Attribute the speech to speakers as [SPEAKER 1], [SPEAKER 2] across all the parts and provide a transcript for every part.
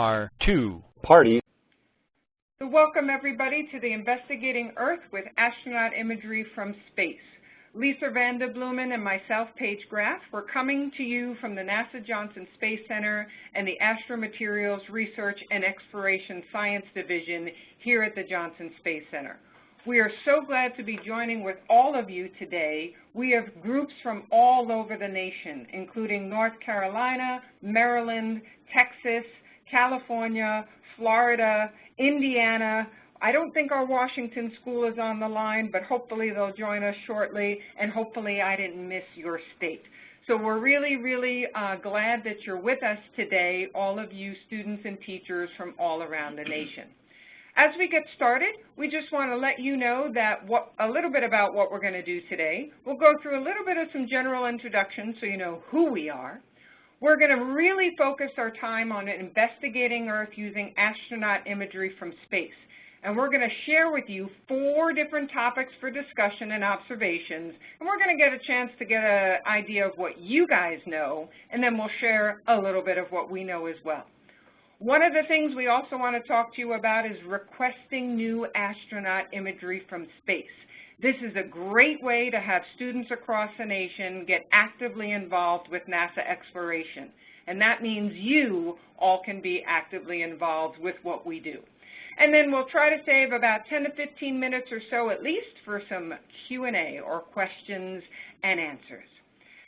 [SPEAKER 1] are two
[SPEAKER 2] parties.
[SPEAKER 3] So welcome everybody to the Investigating Earth with Astronaut Imagery from Space. Lisa Vanderbloemen and myself, Paige Graff, we're coming to you from the NASA Johnson Space Center and the Astromaterials Research and Exploration Science Division here at the Johnson Space Center. We are so glad to be joining with all of you today. We have groups from all over the nation, including North Carolina, Maryland, Texas, California, Florida, Indiana. I don't think our Washington school is on the line, but hopefully they'll join us shortly, and hopefully I didn't miss your state. So we're really glad that you're with us today, all of you students and teachers from all around the nation. As we get started, we just want to let you know that a little bit about what we're going to do today. We'll go through a little bit of some general introductions so you know who we are. We're going to really focus our time on investigating Earth using astronaut imagery from space. And we're going to share with you 4 different topics for discussion and observations. And we're going to get a chance to get an idea of what you guys know, and then we'll share a little bit of what we know as well. One of the things we also want to talk to you about is requesting new astronaut imagery from space. This is a great way to have students across the nation get actively involved with NASA exploration. And that means you all can be actively involved with what we do. And then we'll try to save about 10 to 15 minutes or so at least for some Q&A or questions and answers.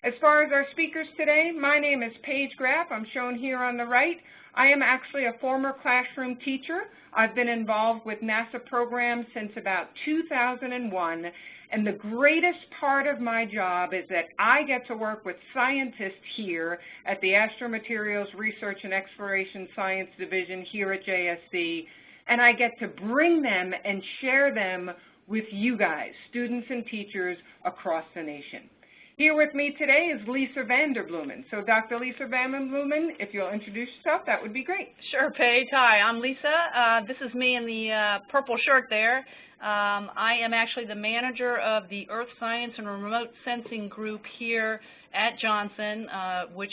[SPEAKER 3] As far as our speakers today, my name is Paige Graff. I'm shown here on the right. I am actually a former classroom teacher. I've been involved with NASA programs since about 2001, and the greatest part of my job is that I get to work with scientists here at the Astromaterials Research and Exploration Science Division here at JSC, and I get to bring them and share them with you guys, students and teachers across the nation. Here with me today is Lisa Vanderbloemen. So Dr. Lisa Vanderbloemen, if you'll introduce yourself, that would be great.
[SPEAKER 4] Sure, Paige. Hi, I'm Lisa. This is me in the purple shirt there. I am actually the manager of the Earth Science and Remote Sensing group here at Johnson, which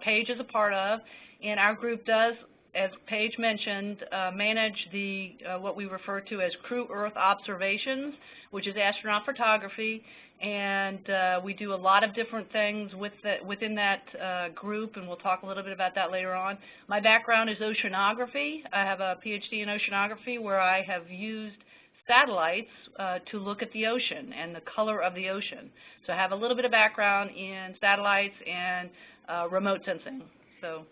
[SPEAKER 4] Paige is a part of. And our group does, as Paige mentioned, manage the what we refer to as crew Earth observations, which is astronaut photography. And we do a lot of different things within that group, and we'll talk a little bit about that later on. My background is oceanography. I have a PhD in oceanography where I have used satellites to look at the ocean and the color of the ocean. So I have a little bit of background in satellites and remote sensing. So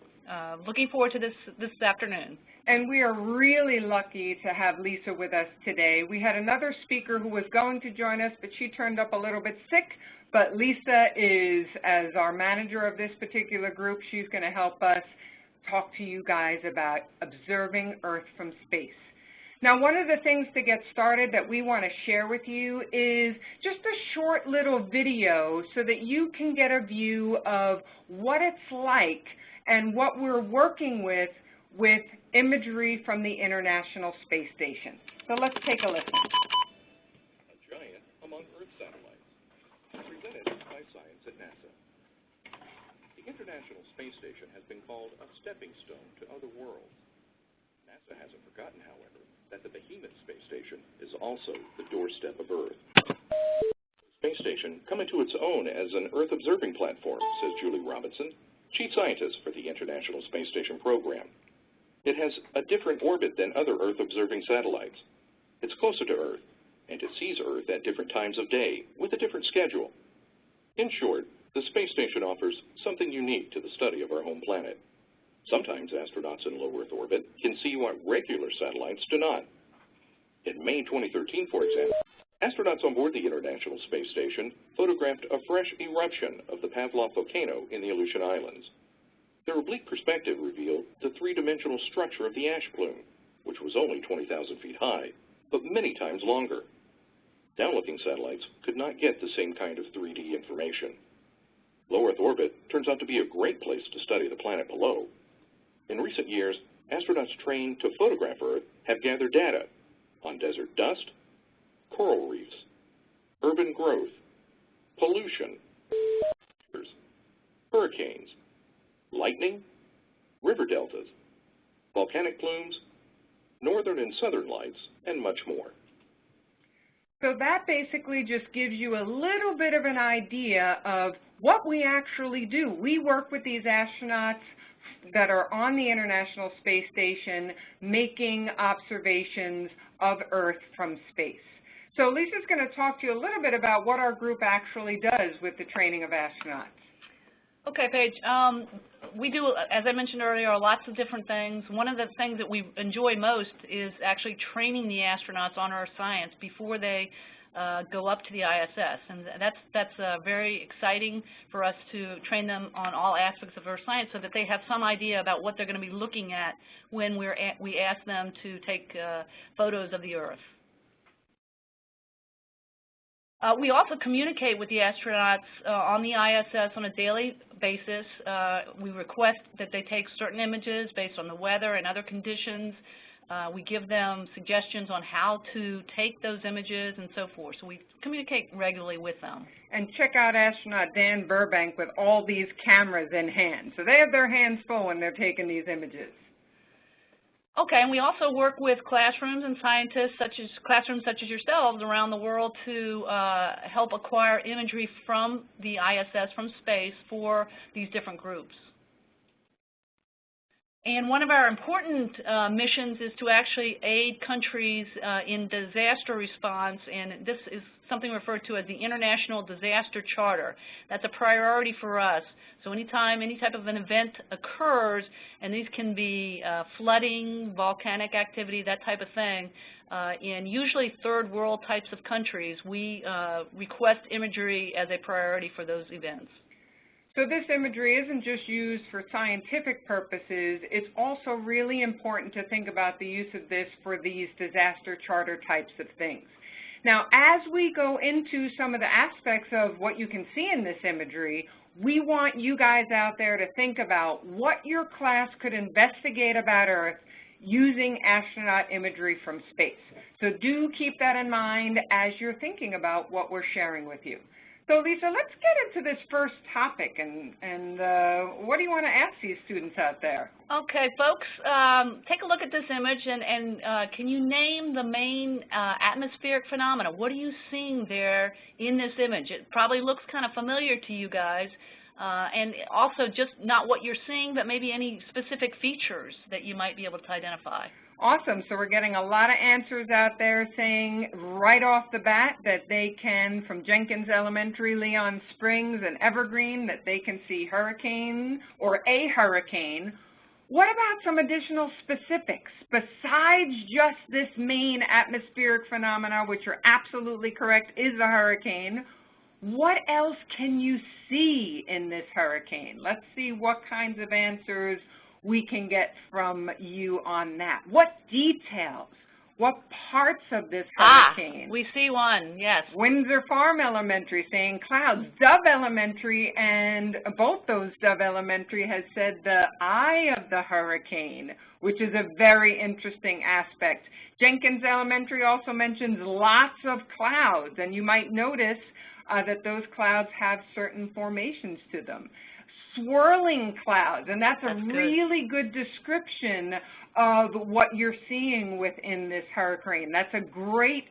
[SPEAKER 4] looking forward to this afternoon.
[SPEAKER 3] And we are really lucky to have Lisa with us today. We had another speaker who was going to join us, but she turned up a little bit sick. But Lisa is, as our manager of this particular group, she's going to help us talk to you guys about observing Earth from space. Now, one of the things to get started that we want to share with you is just a short little video so that you can get a view of what it's like and what we're working with imagery from the International Space Station. So let's take a listen.
[SPEAKER 5] A giant among Earth satellites, presented by science at NASA. The International Space Station has been called a stepping stone to other worlds. NASA hasn't forgotten, however, that the behemoth space station is also the doorstep of Earth. The space station come into its own as an Earth observing platform, says Julie Robinson, chief scientist for the International Space Station program. It has a different orbit than other Earth-observing satellites. It's closer to Earth, and it sees Earth at different times of day with a different schedule. In short, the space station offers something unique to the study of our home planet. Sometimes astronauts in low Earth orbit can see what regular satellites do not. In May 2013, for example, astronauts on board the International Space Station photographed a fresh eruption of the Pavlov volcano in the Aleutian Islands. Their oblique perspective revealed the 3-dimensional structure of the ash plume, which was only 20,000 feet high, but many times longer. Down-looking satellites could not get the same kind of 3D information. Low Earth orbit turns out to be a great place to study the planet below. In recent years, astronauts trained to photograph Earth have gathered data on desert dust, coral reefs, urban growth, pollution, hurricanes, lightning, river deltas, volcanic plumes, northern and southern lights, and much more.
[SPEAKER 3] So that basically just gives you a little bit of an idea of what we actually do. We work with these astronauts that are on the International Space Station making observations of Earth from space. So Lisa's going to talk to you a little bit about what our group actually does with the training of astronauts.
[SPEAKER 4] Okay, Paige. We do, as I mentioned earlier, lots of different things. One of the things that we enjoy most is actually training the astronauts on Earth science before they go up to the ISS, and that's very exciting for us to train them on all aspects of Earth science so that they have some idea about what they're going to be looking at when we ask them to take photos of the Earth. We also communicate with the astronauts on the ISS on a daily basis. We request that they take certain images based on the weather and other conditions. We give them suggestions on how to take those images and so forth. So we communicate regularly with them. And
[SPEAKER 3] check out astronaut Dan Burbank with all these cameras in hand. So they have their hands full when they're taking these images.
[SPEAKER 4] Okay, and we also work with classrooms and scientists, classrooms such as yourselves around the world to help acquire imagery from the ISS, from space, for these different groups. And one of our important missions is to actually aid countries in disaster response, and this is something referred to as the International Disaster Charter. That's a priority for us. So anytime any type of an event occurs, and these can be flooding, volcanic activity, that type of thing, in usually third world types of countries, we request imagery as a priority for those events.
[SPEAKER 3] So this imagery isn't just used for scientific purposes. It's also really important to think about the use of this for these disaster charter types of things. Now, as we go into some of the aspects of what you can see in this imagery, we want you guys out there to think about what your class could investigate about Earth using astronaut imagery from space. So do keep that in mind as you're thinking about what we're sharing with you. So Lisa, let's get into this first topic, and what do you want to ask these students out there?
[SPEAKER 4] Okay, folks, take a look at this image, and can you name the main atmospheric phenomena? What are you seeing there in this image? It probably looks kind of familiar to you guys, and also just not what you're seeing, but maybe any specific features that you might be able to identify.
[SPEAKER 3] Awesome. So we're getting a lot of answers out there saying right off the bat that they can, from Jenkins Elementary, Leon Springs, and Evergreen, that they can see hurricane or a hurricane. What about some additional specifics besides just this main atmospheric phenomena, which are absolutely correct, is a hurricane? What else can you see in this hurricane? Let's see what kinds of answers we can get from you on that. What details, what parts of this hurricane?
[SPEAKER 4] We see one, yes.
[SPEAKER 3] Windsor Farm Elementary saying clouds. Dove Elementary, and both those Dove Elementary has said the eye of the hurricane, which is a very interesting aspect. Jenkins Elementary also mentions lots of clouds, and you might notice that those clouds have certain formations to them. Swirling clouds, and that's a really good description of what you're seeing within this hurricane. That's a great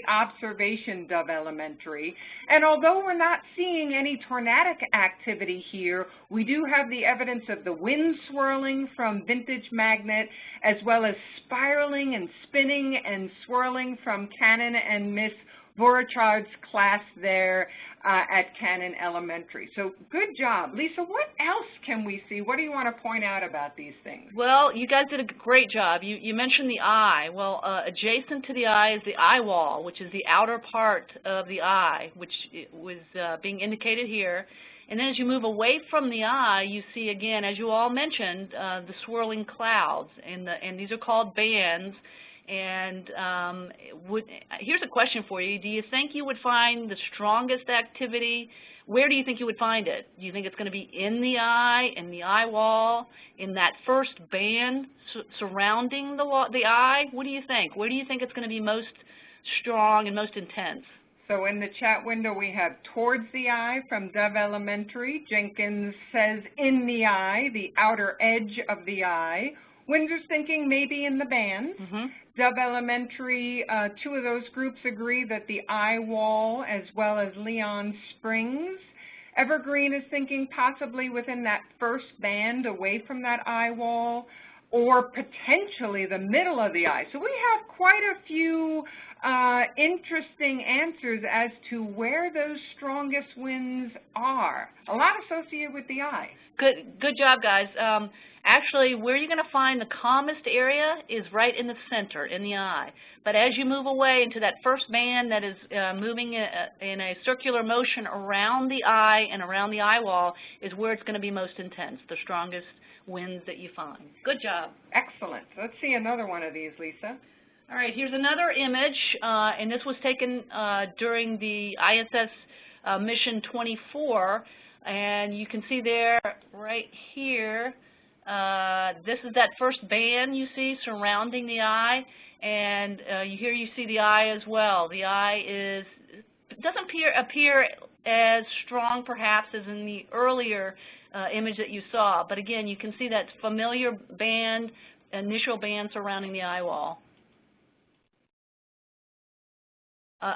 [SPEAKER 3] observation, Dove Elementary. And although we're not seeing any tornadic activity here, we do have the evidence of the wind swirling from Vintage Magnet, as well as spiraling and spinning and swirling from Cannon and Miss Vorachard's class there at Cannon Elementary. So good job. Lisa, what else can we see? What do you want to point out about these things?
[SPEAKER 4] Well, you guys did a great job. You mentioned the eye. Well, adjacent to the eye is the eye wall, which is the outer part of the eye, which was being indicated here. And then as you move away from the eye, you see, again, as you all mentioned, the swirling clouds, and these are called bands. And here's a question for you. Do you think you would find the strongest activity? Where do you think you would find it? Do you think it's going to be in the eye wall, in that first band surrounding the eye? What do you think? Where do you think it's going to be most strong and most intense?
[SPEAKER 3] So in the chat window, we have towards the eye from Dove Elementary. Jenkins says in the eye, the outer edge of the eye. Windsor thinking maybe in the bands. Dove Elementary, 2 of those groups agree that the eye wall as well as Leon Springs. Evergreen is thinking possibly within that first band away from that eye wall, or potentially the middle of the eye. So we have quite a few interesting answers as to where those strongest winds are. A lot associated with the eye.
[SPEAKER 4] Good job, guys. Actually, where you're going to find the calmest area is right in the center, in the eye. But as you move away into that first band that is moving in a circular motion around the eye and around the eye wall is where it's going to be most intense, the strongest winds that you find. Good job.
[SPEAKER 3] Excellent. Let's see another one of these, Lisa.
[SPEAKER 4] All right, here's another image, and this was taken during the ISS mission 24, and you can see there right here, this is that first band you see surrounding the eye, and here you see the eye as well. The eye doesn't appear as strong perhaps as in the earlier image that you saw, but again, you can see that familiar band, initial band surrounding the eye wall.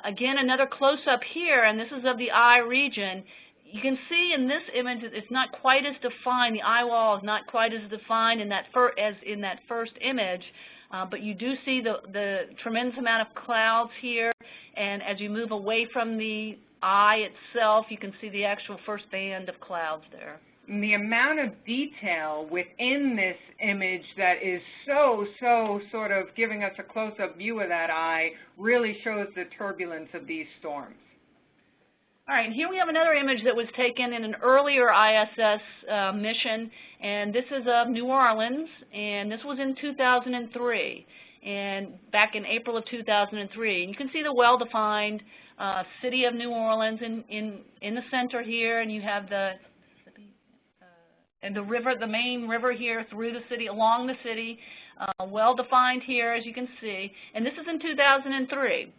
[SPEAKER 4] Again, another close-up here, and this is of the eye region. You can see in this image it's not quite as defined. The eye wall is not quite as defined in that as in that first image, but you do see the tremendous amount of clouds here, and as you move away from the eye itself, you can see the actual first band of clouds there.
[SPEAKER 3] And the amount of detail within this image that is so sort of giving us a close-up view of that eye really shows the turbulence of these storms.
[SPEAKER 4] All right, here we have another image that was taken in an earlier ISS mission, and this is of New Orleans, and this was in 2003, and back in April of 2003. And you can see the well-defined city of New Orleans in the center here, and you have the river, the main river here through the city, along the city, well-defined here, as you can see. And this is in 2003.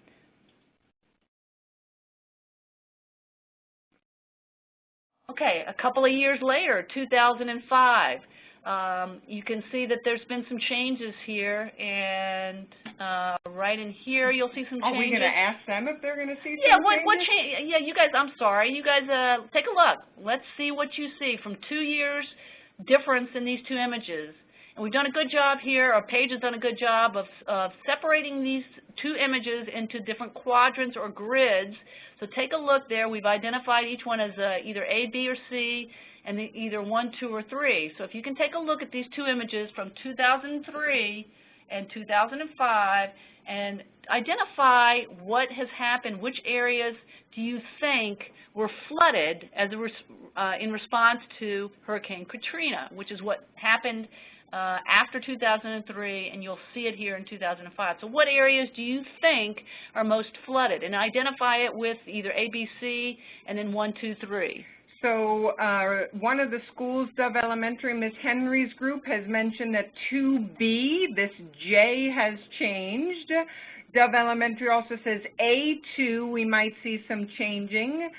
[SPEAKER 4] Okay, a couple of years later, 2005, you can see that there's been some changes here, and right in here you'll see some changes.
[SPEAKER 3] Are we going to ask them if they're going to see some
[SPEAKER 4] changes? What
[SPEAKER 3] change?
[SPEAKER 4] Yeah, you guys, I'm sorry. You guys take a look. Let's see what you see from 2 years difference in these 2 images. And we've done a good job here, or Paige has done a good job of separating these 2 images into different quadrants or grids. So take a look there. We've identified each one as either A, B, or C, and either 1, 2, or 3. So if you can take a look at these 2 images from 2003 and 2005 and identify what has happened, which areas do you think were flooded as in response to Hurricane Katrina, which is what happened after 2003, and you'll see it here in 2005. So what areas do you think are most flooded? And identify it with either A, B, C, and then 1, 2, 3.
[SPEAKER 3] So one of the schools, Dove Elementary, Ms. Henry's group, has mentioned that 2B, this J has changed. Dove Elementary also says A2, we might see some changing.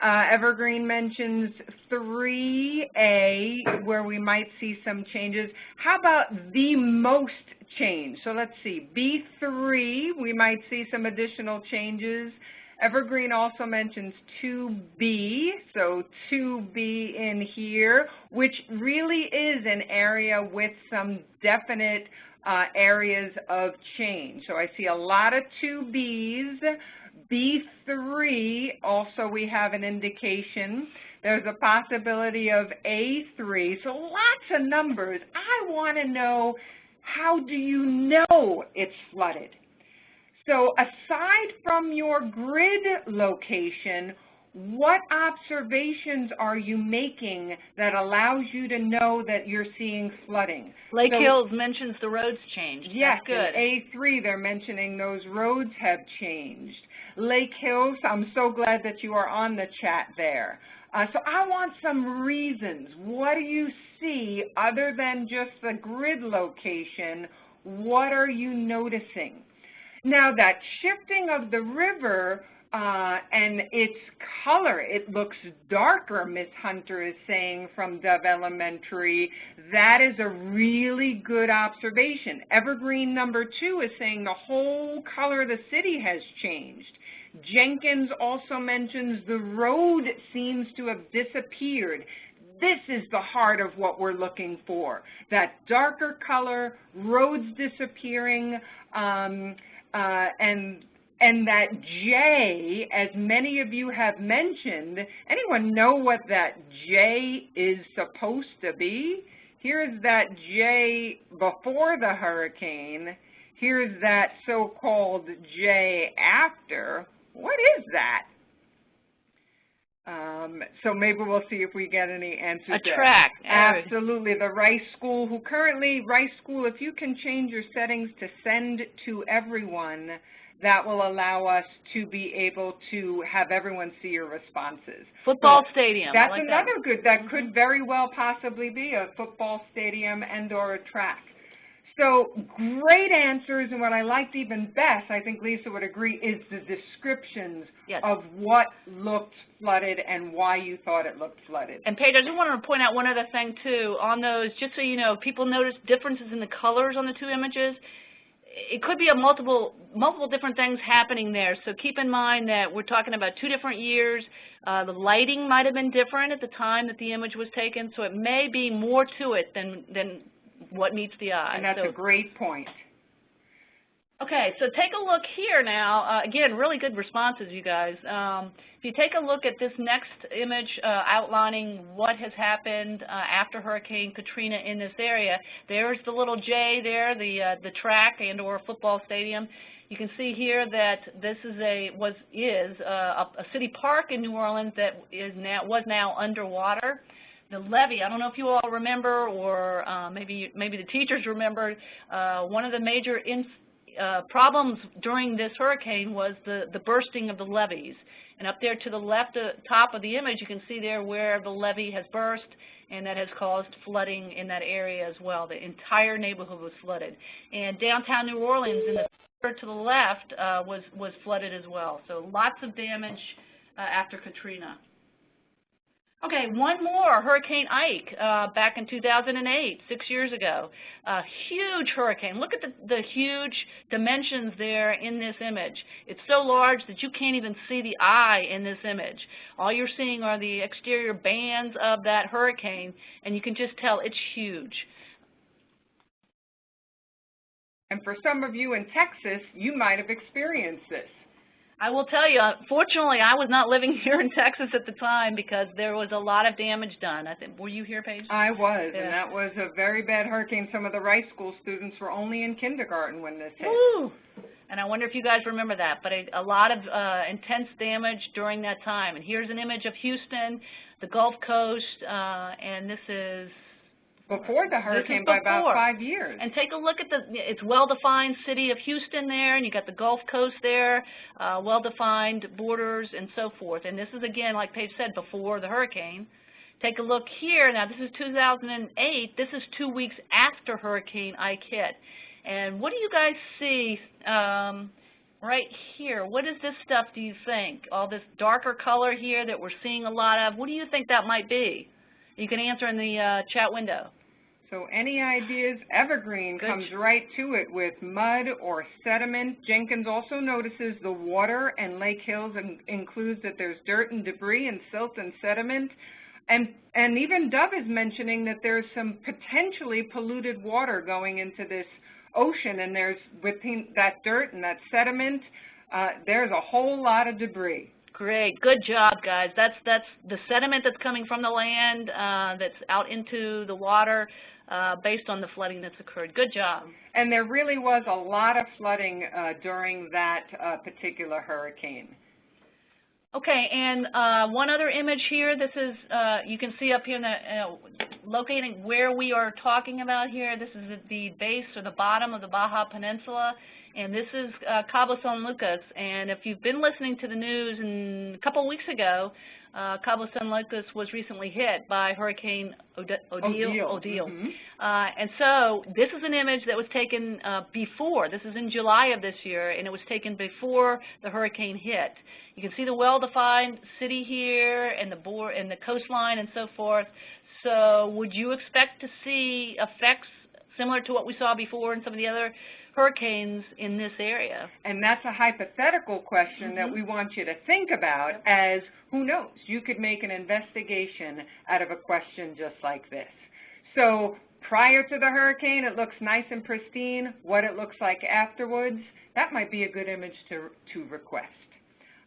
[SPEAKER 3] Evergreen mentions 3A, where we might see some changes. How about the most change? So let's see, B3, we might see some additional changes. Evergreen also mentions 2B, so 2B in here, which really is an area with some definite areas of change. So I see a lot of 2Bs. B3, also we have an indication. There's a possibility of A3, so lots of numbers. I want to know, how do you know it's flooded? So aside from your grid location, what observations are you making that allows you to know that you're seeing flooding?
[SPEAKER 4] Lake Hills mentions the roads changed.
[SPEAKER 3] Yes,
[SPEAKER 4] that's good.
[SPEAKER 3] A3, they're mentioning those roads have changed. Lake Hills, I'm so glad that you are on the chat there. So I want some reasons. What do you see other than just the grid location? What are you noticing? Now, that shifting of the river and its color, it looks darker, Miss Hunter is saying from Dove Elementary. That is a really good observation. Evergreen number 2 is saying the whole color of the city has changed. Jenkins also mentions the road seems to have disappeared. This is the heart of what we're looking for. That darker color, roads disappearing, and that J, as many of you have mentioned, anyone know what that J is supposed to be? Here's that J before the hurricane. Here's that so-called J after. What is that? So maybe we'll see if we get any answers there.
[SPEAKER 4] A track.
[SPEAKER 3] Absolutely. The Rice School, who currently, Rice School, if you can change your settings to send to everyone, that will allow us to be able to have everyone see your responses.
[SPEAKER 4] Football stadium.
[SPEAKER 3] That's like another good, that could very well possibly be a football stadium and or a track. So great answers, and what I liked even best, I think Lisa would agree, is the descriptions of what looked flooded and why you thought it looked flooded.
[SPEAKER 4] And Paige, I just wanted to point out one other thing too on those, just so you know, people notice differences in the colors on the 2 images. It could be a multiple different things happening there, so keep in mind that we're talking about 2 different years. The lighting might have been different at the time that the image was taken, so it may be more to it than what meets the eye.
[SPEAKER 3] And that's a great point.
[SPEAKER 4] Okay, so take a look here now. Again, really good responses, you guys. If you take a look at this next image outlining what has happened after Hurricane Katrina in this area, there's the little J there, the track and or football stadium. You can see here that this is a city park in New Orleans that was now underwater. The levee, I don't know if you all remember, or maybe the teachers remember, one of the major problems during this hurricane was the bursting of the levees. And up there to the left top of the image, you can see there where the levee has burst, and that has caused flooding in that area as well. The entire neighborhood was flooded. And downtown New Orleans, in the picture to the left, was flooded as well. So lots of damage after Katrina. Okay, one more, Hurricane Ike, back in 2008, 6 years ago. A huge hurricane. Look at the huge dimensions there in this image. It's so large that you can't even see the eye in this image. All you're seeing are the exterior bands of that hurricane, and you can just tell it's huge.
[SPEAKER 3] And for some of you in Texas, you might have experienced this.
[SPEAKER 4] I will tell you, fortunately, I was not living here in Texas at the time because there was a lot of damage done. I think, were you here, Paige?
[SPEAKER 3] I was, and that was a very bad hurricane. Some of the Rice School students were only in kindergarten when this hit.
[SPEAKER 4] Woo! And I wonder if you guys remember that, but a lot of intense damage during that time. And here's an image of Houston, the Gulf Coast, and this is
[SPEAKER 3] before the hurricane by about 5 years.
[SPEAKER 4] And take a look at it's well-defined city of Houston there, and you got the Gulf Coast there, well-defined borders and so forth. And this is, again, like Paige said, before the hurricane. Take a look here. Now, this is 2008. This is 2 weeks after Hurricane Ike hit. And what do you guys see right here? What is this stuff, do you think? All this darker color here that we're seeing a lot of, what do you think that might be? You can answer in the chat window.
[SPEAKER 3] So any ideas? Evergreen comes right to it with mud or sediment. Jenkins also notices the water and Lake Hills includes that there's dirt and debris and silt and sediment. And even Dove is mentioning that there's some potentially polluted water going into this ocean, and there's within that dirt and that sediment, there's a whole lot of debris.
[SPEAKER 4] Great, good job, guys. That's the sediment that's coming from the land that's out into the water based on the flooding that's occurred. Good job.
[SPEAKER 3] And there really was a lot of flooding during that particular hurricane.
[SPEAKER 4] Okay, and one other image here. This is, you can see up here, locating where we are talking about here. This is at the base or the bottom of the Baja Peninsula. And this is Cabo San Lucas, and if you've been listening to the news a couple weeks ago, Cabo San Lucas was recently hit by Hurricane Odile. And so this is an image that was taken before. This is in July of this year, and it was taken before the hurricane hit. You can see the well-defined city here and the coastline and so forth. So would you expect to see effects similar to what we saw before in some of the other hurricanes in this area?
[SPEAKER 3] And that's a hypothetical question that we want you to think about, as who knows, you could make an investigation out of a question just like this. So prior to the hurricane, it looks nice and pristine. What it looks like afterwards, that might be a good image to request.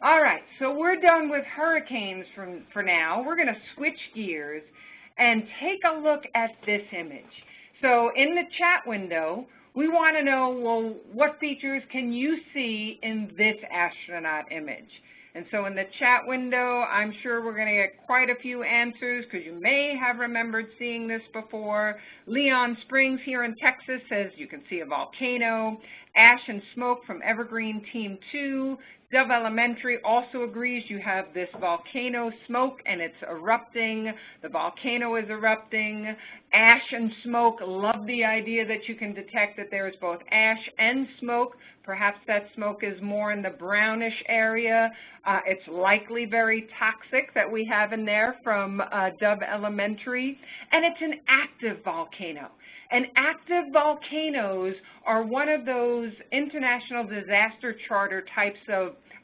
[SPEAKER 3] All right, so we're done with hurricanes for now. We're going to switch gears and take a look at this image. So in the chat window, we want to know, well, what features can you see in this astronaut image? And so in the chat window, I'm sure we're going to get quite a few answers because you may have remembered seeing this before. Leon Springs here in Texas says you can see a volcano. Ash and smoke from Evergreen Team 2. Dove Elementary also agrees you have this volcano smoke and it's erupting. The volcano is erupting. Ash and smoke, love the idea that you can detect that there is both ash and smoke. Perhaps that smoke is more in the brownish area. It's likely very toxic that we have in there from Dove Elementary. And it's an active volcano. And active volcanoes are one of those international disaster charter types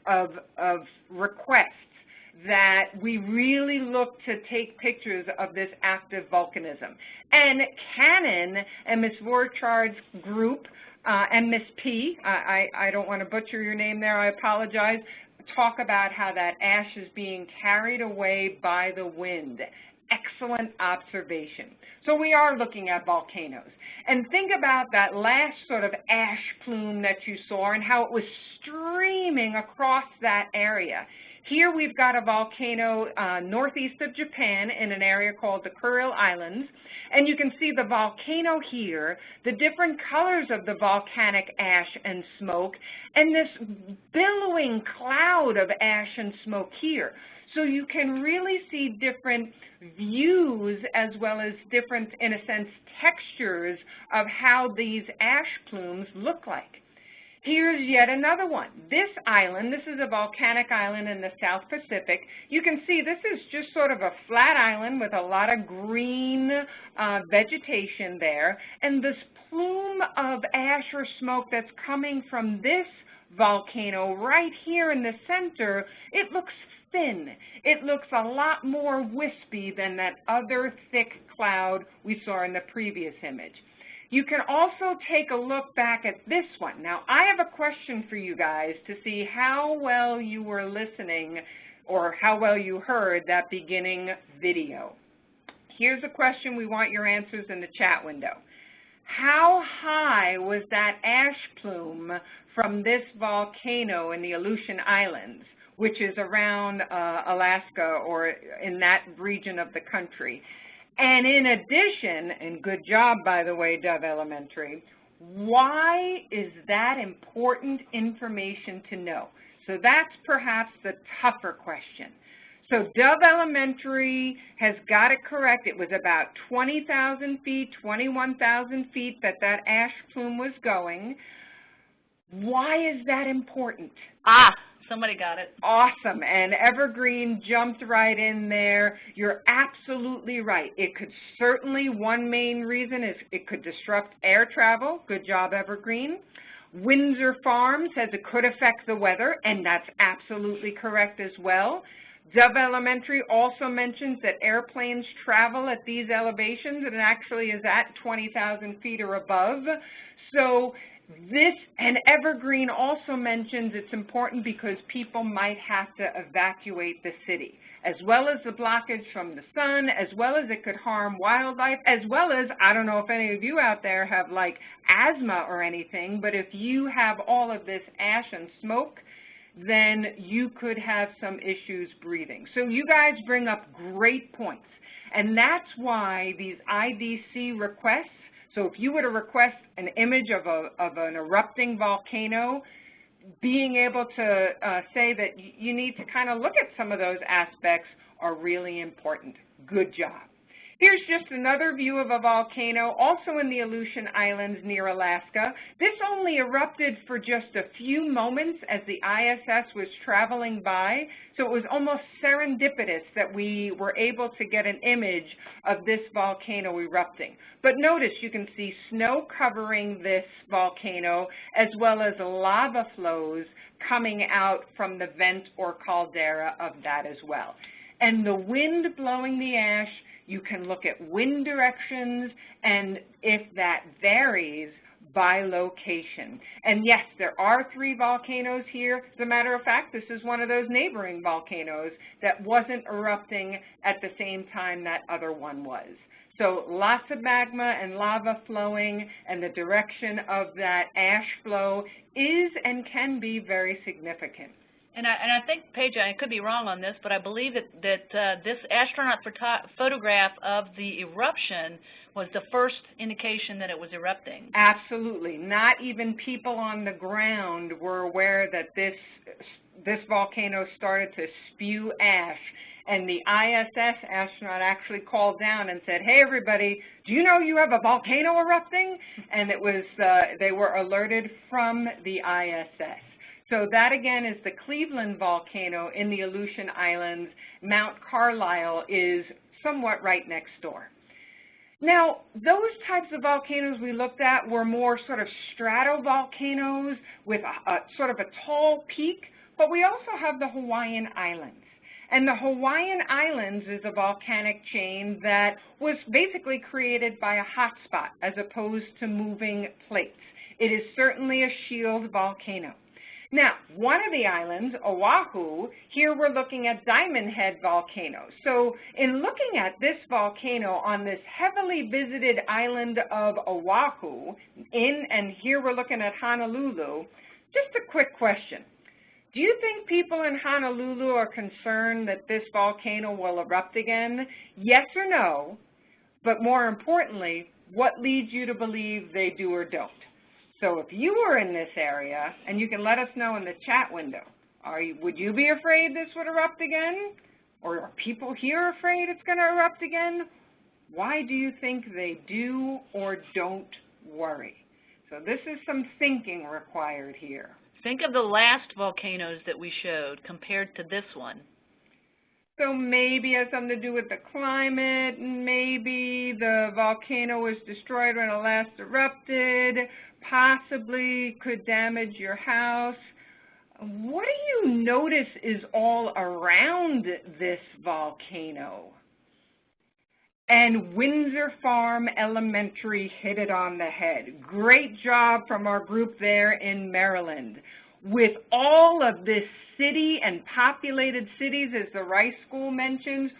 [SPEAKER 3] of requests that we really look to take pictures of this active volcanism. And Cannon and Ms. Vorchard's group and Ms. P, I don't want to butcher your name there, I apologize, talk about how that ash is being carried away by the wind. Excellent observation. So we are looking at volcanoes. And think about that last sort of ash plume that you saw and how it was streaming across that area. Here we've got a volcano northeast of Japan in an area called the Kuril Islands. And you can see the volcano here, the different colors of the volcanic ash and smoke, and this billowing cloud of ash and smoke here. So you can really see different views as well as different, in a sense, textures of how these ash plumes look like. Here's yet another one. This island, this is a volcanic island in the South Pacific. You can see this is just sort of a flat island with a lot of green vegetation there. And this plume of ash or smoke that's coming from this volcano right here in the center, it looks thin. It looks a lot more wispy than that other thick cloud we saw in the previous image. You can also take a look back at this one. Now, I have a question for you guys to see how well you were listening or how well you heard that beginning video. Here's a question. We want your answers in the chat window. How high was that ash plume from this volcano in the Aleutian Islands, which is around Alaska or in that region of the country? And in addition, and good job, by the way, Dove Elementary, why is that important information to know? So that's perhaps the tougher question. So Dove Elementary has got it correct. It was about 20,000 feet, 21,000 feet that ash plume was going. Why is that important?
[SPEAKER 4] Somebody got it.
[SPEAKER 3] Awesome. And Evergreen jumped right in there. You're absolutely right. It could certainly, one main reason is it could disrupt air travel. Good job, Evergreen. Windsor Farm says it could affect the weather, and that's absolutely correct as well. Dove Elementary also mentions that airplanes travel at these elevations, and it actually is at 20,000 feet or above. So this, and Evergreen also mentions it's important because people might have to evacuate the city, as well as the blockage from the sun, as well as it could harm wildlife, as well as, I don't know if any of you out there have like asthma or anything, but if you have all of this ash and smoke, then you could have some issues breathing. So you guys bring up great points, and that's why these IDC requests, so if you were to request an image of an erupting volcano, being able to say that you need to kind of look at some of those aspects are really important. Good job. Here's just another view of a volcano, also in the Aleutian Islands near Alaska. This only erupted for just a few moments as the ISS was traveling by, so it was almost serendipitous that we were able to get an image of this volcano erupting. But notice you can see snow covering this volcano as well as lava flows coming out from the vent or caldera of that as well. And the wind blowing the ash, you can look at wind directions and if that varies by location. And yes, there are 3 volcanoes here. As a matter of fact, this is one of those neighboring volcanoes that wasn't erupting at the same time that other one was. So lots of magma and lava flowing, and the direction of that ash flow is and can be very significant.
[SPEAKER 4] And I think, Paige, I could be wrong on this, but I believe that this astronaut photograph of the eruption was the first indication that it was erupting.
[SPEAKER 3] Absolutely. Not even people on the ground were aware that this volcano started to spew ash. And the ISS astronaut actually called down and said, hey, everybody, do you know you have a volcano erupting? And it was, they were alerted from the ISS. So that, again, is the Cleveland volcano in the Aleutian Islands. Mount Carlyle is somewhat right next door. Now, those types of volcanoes we looked at were more sort of stratovolcanoes with a sort of a tall peak, but we also have the Hawaiian Islands. And the Hawaiian Islands is a volcanic chain that was basically created by a hotspot as opposed to moving plates. It is certainly a shield volcano. Now, one of the islands, Oahu, here we're looking at Diamond Head volcano. So in looking at this volcano on this heavily visited island of Oahu, and here we're looking at Honolulu, just a quick question. Do you think people in Honolulu are concerned that this volcano will erupt again? Yes or no? But more importantly, what leads you to believe they do or don't? So if you were in this area, and you can let us know in the chat window, would you be afraid this would erupt again? Or are people here afraid it's going to erupt again? Why do you think they do or don't worry? So this is some thinking required here.
[SPEAKER 4] Think of the last volcanoes that we showed compared to this one.
[SPEAKER 3] So maybe it has something to do with the climate, maybe the volcano was destroyed when it last erupted, possibly could damage your house. What do you notice is all around this volcano? And Windsor Farm Elementary hit it on the head. Great job from our group there in Maryland. With all of this city and populated cities, as the Rice School mentions,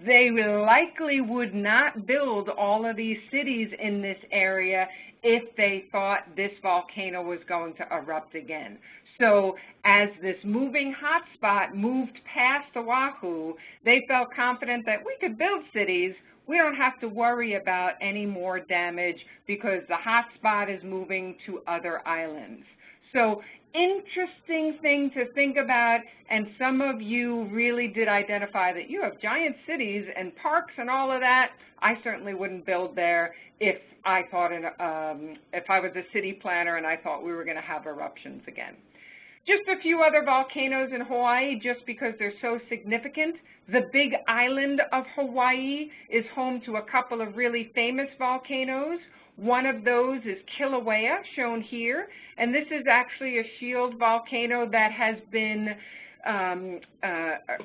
[SPEAKER 3] they likely would not build all of these cities in this area if they thought this volcano was going to erupt again. So as this moving hotspot moved past Oahu, they felt confident that we could build cities. We don't have to worry about any more damage because the hotspot is moving to other islands. So interesting thing to think about, and some of you really did identify that you have giant cities and parks and all of that. I certainly wouldn't build there if I thought if I was a city planner and I thought we were going to have eruptions again. Just a few other volcanoes in Hawaii, just because they're so significant. The Big Island of Hawaii is home to a couple of really famous volcanoes. One of those is Kilauea, shown here, and this is actually a shield volcano that has been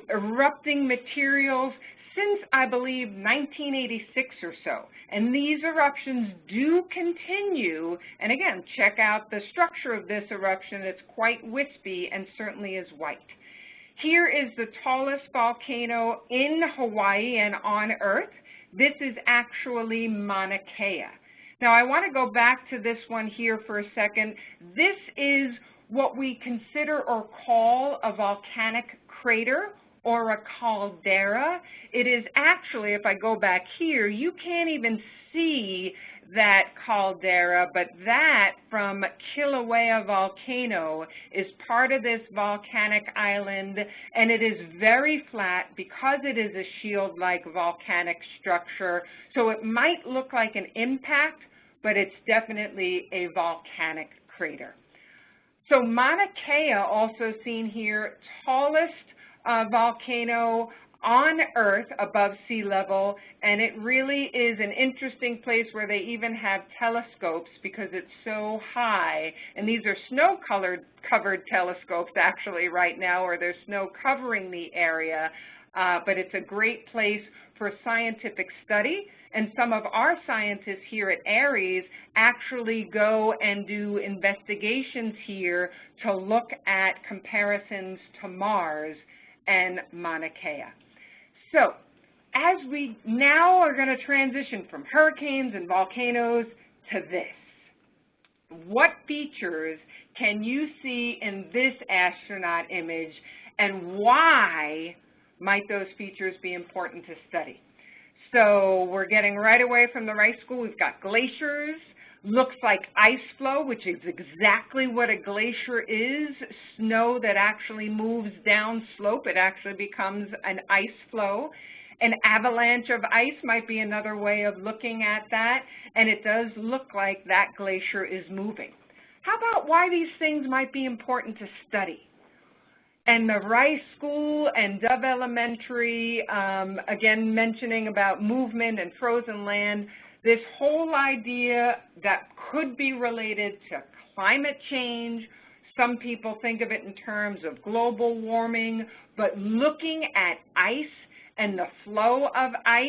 [SPEAKER 3] erupting materials since, I believe, 1986 or so. And these eruptions do continue, and again, check out the structure of this eruption. It's quite wispy and certainly is white. Here is the tallest volcano in Hawaii and on Earth. This is actually Mauna Kea. Now, I want to go back to this one here for a second. This is what we consider or call a volcanic crater or a caldera. It is actually, if I go back here, you can't even see that caldera, but that from Kilauea volcano is part of this volcanic island, and it is very flat because it is a shield-like volcanic structure. So it might look like an impact, but it's definitely a volcanic crater. So Mauna Kea, also seen here, tallest volcano on Earth above sea level, and it really is an interesting place where they even have telescopes because it's so high. And these are snow-covered telescopes actually right now, or there's snow covering the area, but it's a great place for scientific study. And some of our scientists here at ARES actually go and do investigations here to look at comparisons to Mars and Mauna Kea. So, as we now are going to transition from hurricanes and volcanoes to this. What features can you see in this astronaut image, and why might those features be important to study? So we're getting right away from the Rice School. We've got glaciers, looks like ice flow, which is exactly what a glacier is, snow that actually moves down slope. It actually becomes an ice flow. An avalanche of ice might be another way of looking at that, and it does look like that glacier is moving. How about why these things might be important to study? And the Rice School and Dove Elementary, again, mentioning about movement and frozen land, this whole idea that could be related to climate change. Some people think of it in terms of global warming, but looking at ice and the flow of ice,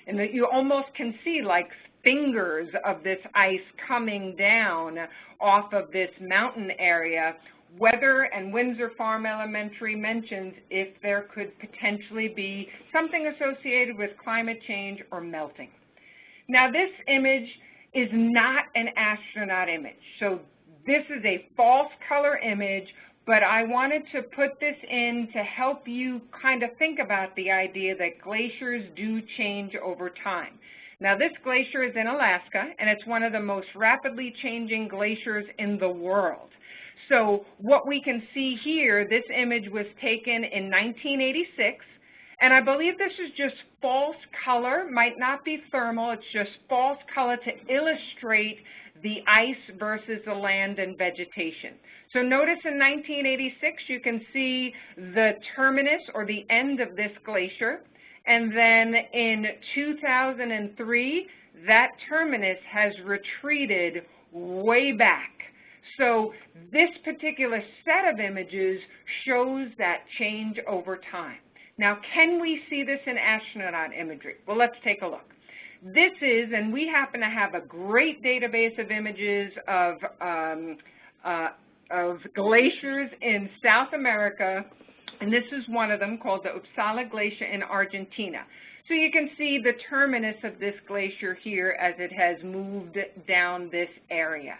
[SPEAKER 3] and that you almost can see like fingers of this ice coming down off of this mountain area. Weather and Windsor Farm Elementary mentions if there could potentially be something associated with climate change or melting. Now, this image is not an astronaut image. So this is a false color image, but I wanted to put this in to help you kind of think about the idea that glaciers do change over time. Now, this glacier is in Alaska, and it's one of the most rapidly changing glaciers in the world. So what we can see here, this image was taken in 1986, and I believe this is just false color, might not be thermal, it's just false color to illustrate the ice versus the land and vegetation. So notice in 1986, you can see the terminus or the end of this glacier, and then in 2003, that terminus has retreated way back. So this particular set of images shows that change over time. Now, can we see this in astronaut imagery? Well, let's take a look. This is, and we happen to have a great database of images of glaciers in South America, and this is one of them called the Uppsala Glacier in Argentina. So you can see the terminus of this glacier here as it has moved down this area.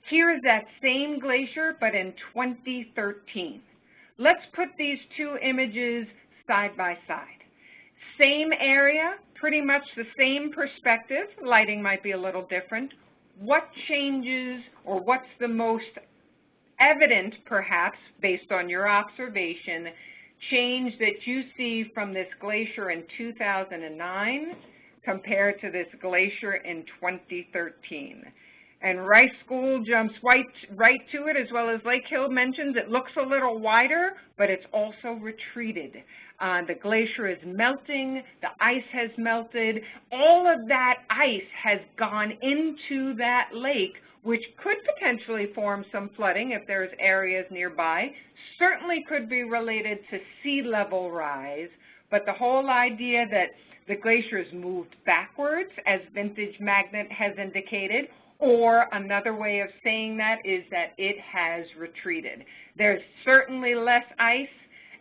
[SPEAKER 3] Here is that same glacier, but in 2013. Let's put these two images side by side. Same area, pretty much the same perspective. Lighting might be a little different. What changes, or what's the most evident, perhaps, based on your observation, change that you see from this glacier in 2009 compared to this glacier in 2013? And Rice School jumps right to it, as well as Lake Hill mentions it looks a little wider, but it's also retreated. The glacier is melting, the ice has melted. All of that ice has gone into that lake, which could potentially form some flooding if there's areas nearby. Certainly could be related to sea level rise, but the whole idea that the glacier has moved backwards, as Vintage Magnet has indicated, or another way of saying that is that it has retreated. There's certainly less ice,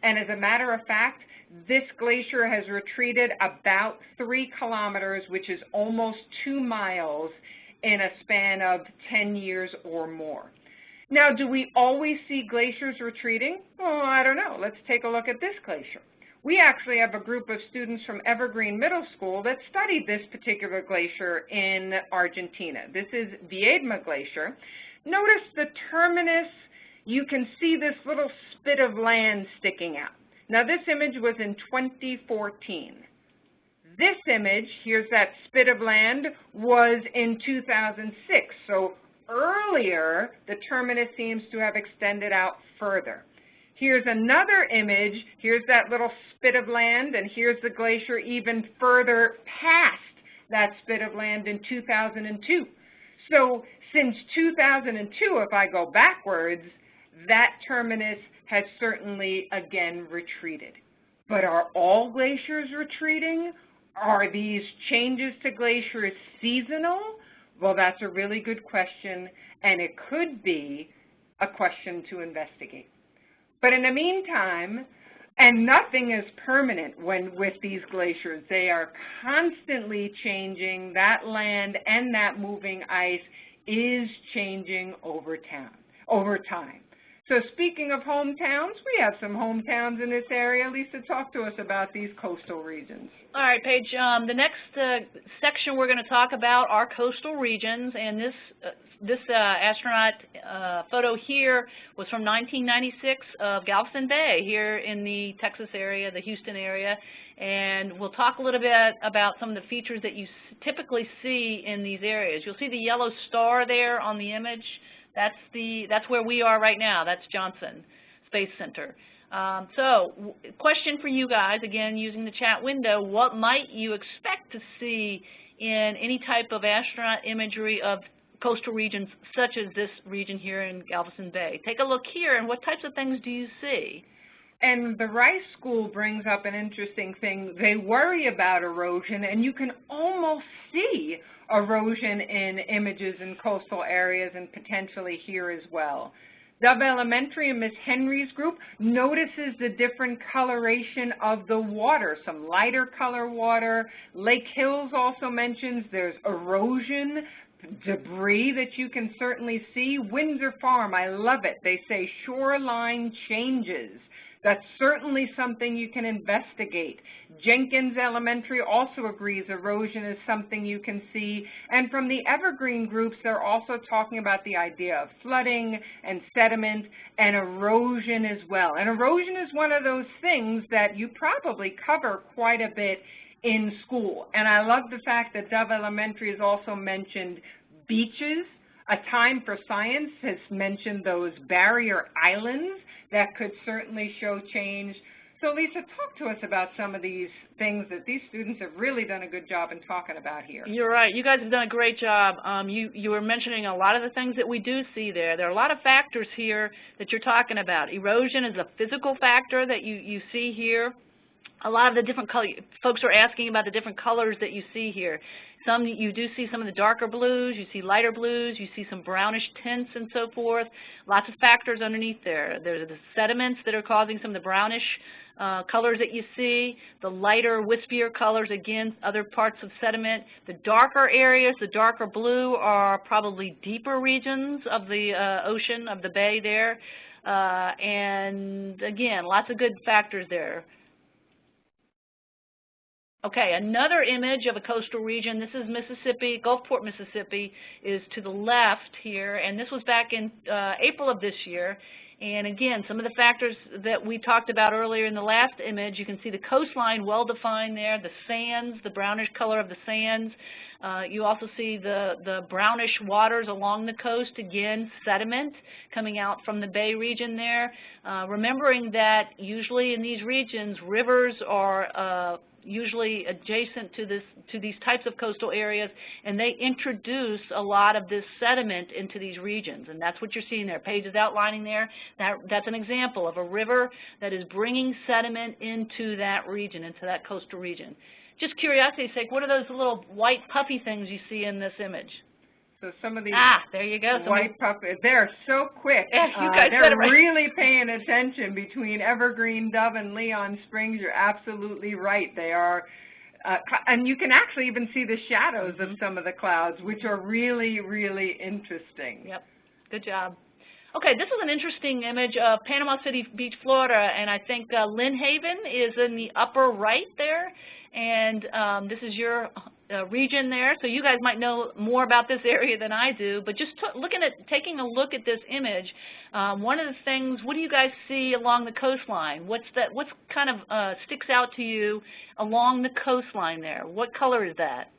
[SPEAKER 3] and as a matter of fact, this glacier has retreated about 3 kilometers, which is almost 2 miles in a span of 10 years or more. Now, do we always see glaciers retreating? Oh, I don't know. Let's take a look at this glacier. We actually have a group of students from Evergreen Middle School that studied this particular glacier in Argentina. This is Viedma Glacier. Notice the terminus, you can see this little spit of land sticking out. Now this image was in 2014. This image, here's that spit of land, was in 2006. So earlier, the terminus seems to have extended out further. Here's another image. Here's that little spit of land, and here's the glacier even further past that spit of land in 2002. So since 2002, if I go backwards, that terminus has certainly again retreated. But are all glaciers retreating? Are these changes to glaciers seasonal? Well, that's a really good question, and it could be a question to investigate. But in the meantime, and nothing is permanent with these glaciers. They are constantly changing. That land and that moving ice is changing over time. So speaking of hometowns, we have some hometowns in this area. Lisa, talk to us about these coastal regions.
[SPEAKER 4] All right, Paige. The next section we're going to talk about are coastal regions, and this astronaut photo here was from 1996 of Galveston Bay here in the Texas area, the Houston area, and we'll talk a little bit about some of the features that you typically see in these areas. You'll see the yellow star there on the image. That's where we are right now. That's Johnson Space Center. So, question for you guys, again, using the chat window, what might you expect to see in any type of astronaut imagery of coastal regions such as this region here in Galveston Bay? Take a look here, and what types of things do you see?
[SPEAKER 3] And the Rice School brings up an interesting thing. They worry about erosion, and you can almost see erosion in images in coastal areas and potentially here as well. Dove Elementary and Miss Henry's group notices the different coloration of the water, some lighter color water. Lake Hills also mentions there's erosion, debris that you can certainly see. Windsor Farm, I love it. They say shoreline changes. That's certainly something you can investigate. Jenkins Elementary also agrees erosion is something you can see. And from the Evergreen groups, they're also talking about the idea of flooding and sediment and erosion as well. And erosion is one of those things that you probably cover quite a bit in school. And I love the fact that Dove Elementary has also mentioned beaches. A Time for Science has mentioned those barrier islands that could certainly show change. So Lisa, talk to us about some of these things that these students have really done a good job in talking about here.
[SPEAKER 4] You're right. You guys have done a great job. You were mentioning a lot of the things that we do see there. There are a lot of factors here that you're talking about. Erosion is a physical factor that you see here. A lot of the different colors, folks are asking about the different colors that you see here. You do see some of the darker blues, you see lighter blues, you see some brownish tints and so forth. Lots of factors underneath there. There's the sediments that are causing some of the brownish colors that you see. The lighter, wispier colors, again, other parts of sediment. The darker areas, the darker blue, are probably deeper regions of the ocean, of the bay there. And again, lots of good factors there. Okay, another image of a coastal region. This is Mississippi, Gulfport, Mississippi, is to the left here, and this was back in April of this year. And again, some of the factors that we talked about earlier in the last image, you can see the coastline well defined there, the sands, the brownish color of the sands. You also see the brownish waters along the coast, again, sediment coming out from the bay region there. Remembering that usually in these regions, rivers are usually adjacent to these types of coastal areas, and they introduce a lot of this sediment into these regions, and that's what you're seeing there. Paige is outlining there. That's an example of a river that is bringing sediment into that region, into that coastal region. Just curiosity's sake, what are those little white puffy things you see in this image?
[SPEAKER 3] So some of these
[SPEAKER 4] there you go.
[SPEAKER 3] white puppies, they're so quick.
[SPEAKER 4] You guys
[SPEAKER 3] they're
[SPEAKER 4] said it right.
[SPEAKER 3] really paying attention between Evergreen, Dove, and Leon Springs. You're absolutely right. They are, and you can actually even see the shadows of some of the clouds, which are really, really interesting.
[SPEAKER 4] Yep, good job. Okay, this is an interesting image of Panama City Beach, Florida, and I think Lynn Haven is in the upper right there, and this is your region there, so you guys might know more about this area than I do, but just taking a look at this image, one of the things, what do you guys see along the coastline? What's kind of sticks out to you along the coastline there? What color is that?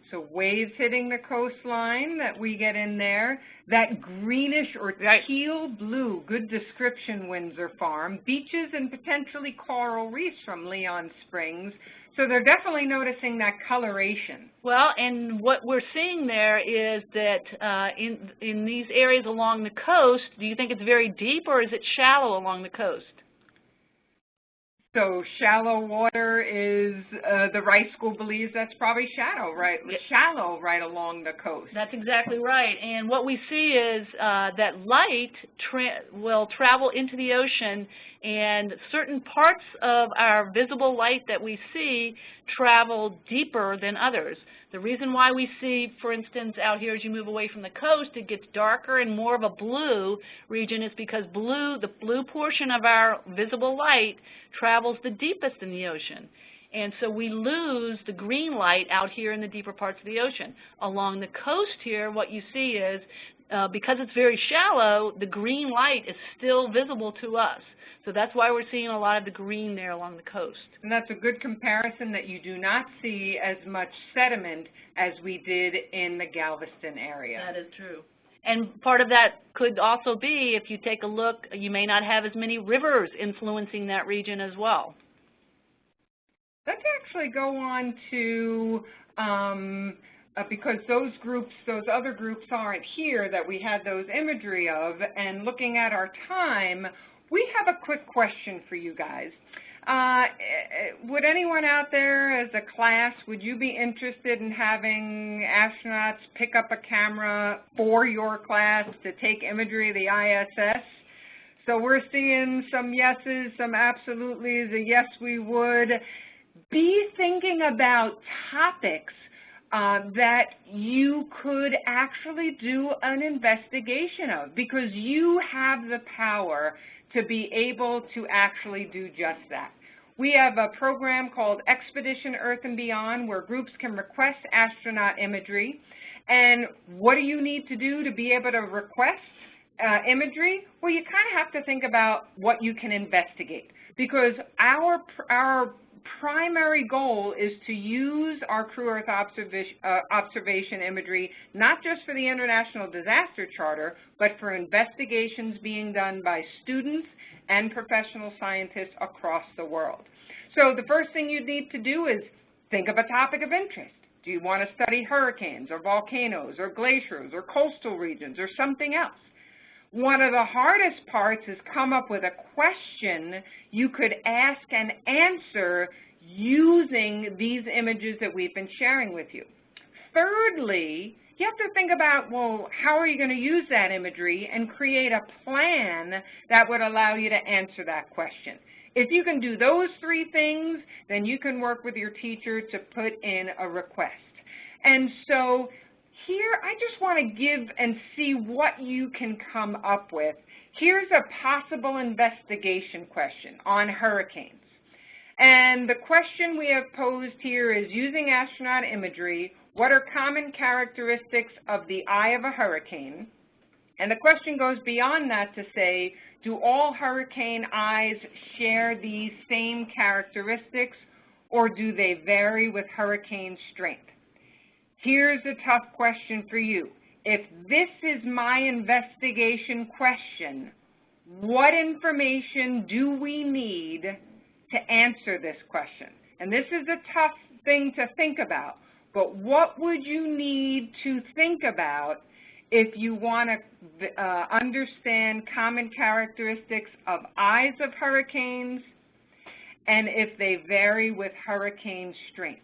[SPEAKER 3] So waves hitting the coastline that we get in there, that greenish or teal blue, good description, Windsor Farm, beaches and potentially coral reefs from Leon Springs. So they're definitely noticing that coloration.
[SPEAKER 4] Well, and what we're seeing there is that in these areas along the coast, do you think it's very deep or is it shallow along the coast?
[SPEAKER 3] So shallow water is, the Rice School believes that's probably shallow right along the coast.
[SPEAKER 4] That's exactly right. And what we see is that light will travel into the ocean, and certain parts of our visible light that we see travel deeper than others. The reason why we see, for instance, out here as you move away from the coast, it gets darker and more of a blue region is because the blue portion of our visible light travels the deepest in the ocean. And so we lose the green light out here in the deeper parts of the ocean. Along the coast here, what you see is, because it's very shallow, the green light is still visible to us. So that's why we're seeing a lot of the green there along the coast.
[SPEAKER 3] And that's a good comparison that you do not see as much sediment as we did in the Galveston area.
[SPEAKER 4] That is true. And part of that could also be, if you take a look, you may not have as many rivers influencing that region as well.
[SPEAKER 3] Let's actually go on to, because those other groups aren't here that we had those imagery of, and looking at our time, we have a quick question for you guys. Would anyone out there as a class, would you be interested in having astronauts pick up a camera for your class to take imagery of the ISS? So we're seeing some yeses, some absolutelys, a yes we would. Be thinking about topics that you could actually do an investigation of, because you have the power to be able to actually do just that. We have a program called Expedition Earth and Beyond where groups can request astronaut imagery. And what do you need to do to be able to request imagery? Well, you kind of have to think about what you can investigate, because our primary goal is to use our Crew Earth observation imagery not just for the International Disaster Charter, but for investigations being done by students and professional scientists across the world. So the first thing you need to do is think of a topic of interest. Do you want to study hurricanes or volcanoes or glaciers or coastal regions or something else? One of the hardest parts is come up with a question you could ask and answer using these images that we've been sharing with you. Thirdly, you have to think about, well, how are you going to use that imagery and create a plan that would allow you to answer that question. If you can do those three things, then you can work with your teacher to put in a request. And so here, I just want to give and see what you can come up with. Here's a possible investigation question on hurricanes. And the question we have posed here is, using astronaut imagery, what are common characteristics of the eye of a hurricane? And the question goes beyond that to say, do all hurricane eyes share these same characteristics, or do they vary with hurricane strength? Here's a tough question for you. If this is my investigation question, what information do we need to answer this question? And this is a tough thing to think about, but what would you need to think about if you want to understand common characteristics of eyes of hurricanes and if they vary with hurricane strength?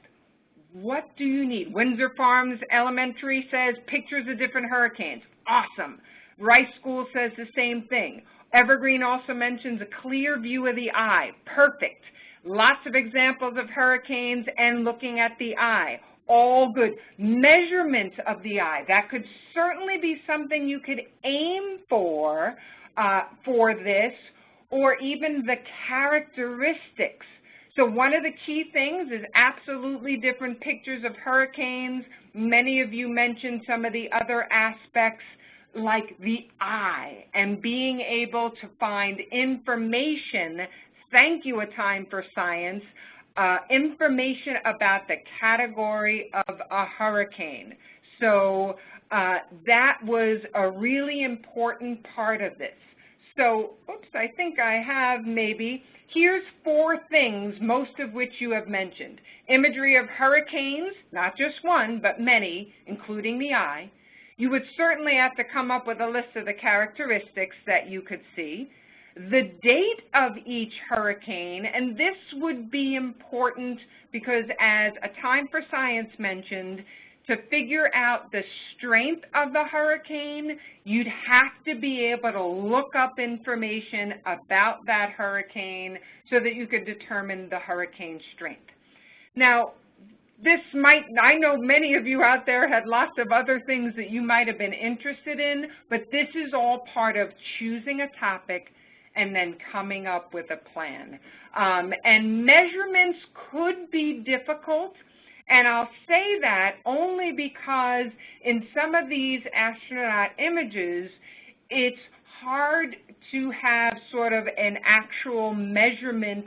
[SPEAKER 3] What do you need? Windsor Farms Elementary says pictures of different hurricanes. Awesome. Rice School says the same thing. Evergreen also mentions a clear view of the eye. Perfect. Lots of examples of hurricanes and looking at the eye. all good. Measurements of the eye, that could certainly be something you could aim for this, or even the characteristics. So one of the key things is absolutely different pictures of hurricanes. Many of you mentioned some of the other aspects like the eye and being able to find information, thank you, A Time for Science, information about the category of a hurricane. So that was a really important part of this. So, oops, I think I have maybe, here's 4 things, most of which you have mentioned. Imagery of hurricanes, not just one, but many, including the eye. You would certainly have to come up with a list of the characteristics that you could see. The date of each hurricane, and this would be important because, as A Time for Science mentioned, to figure out the strength of the hurricane, you'd have to be able to look up information about that hurricane so that you could determine the hurricane strength. Now, this might, I know many of you out there had lots of other things that you might have been interested in, but this is all part of choosing a topic and then coming up with a plan. And measurements could be difficult, and I'll say that only because in some of these astronaut images, it's hard to have sort of an actual measurement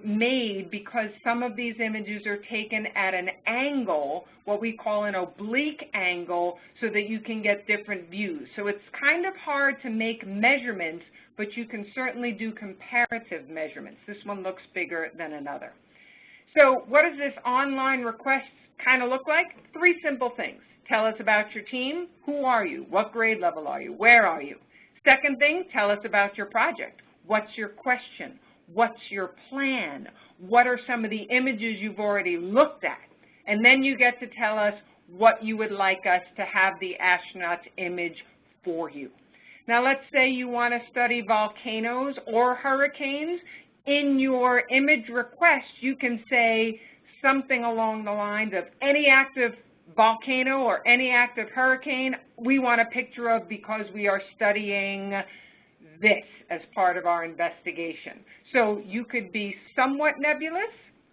[SPEAKER 3] made because some of these images are taken at an angle, what we call an oblique angle, so that you can get different views. So it's kind of hard to make measurements, but you can certainly do comparative measurements. This one looks bigger than another. So what does this online request kind of look like? 3 simple things. Tell us about your team. Who are you? What grade level are you? Where are you? Second thing, tell us about your project. What's your question? What's your plan? What are some of the images you've already looked at? And then you get to tell us what you would like us to have the astronauts image for you. Now let's say you want to study volcanoes or hurricanes. In your image request, you can say something along the lines of any active volcano or any active hurricane we want a picture of because we are studying this as part of our investigation. So you could be somewhat nebulous,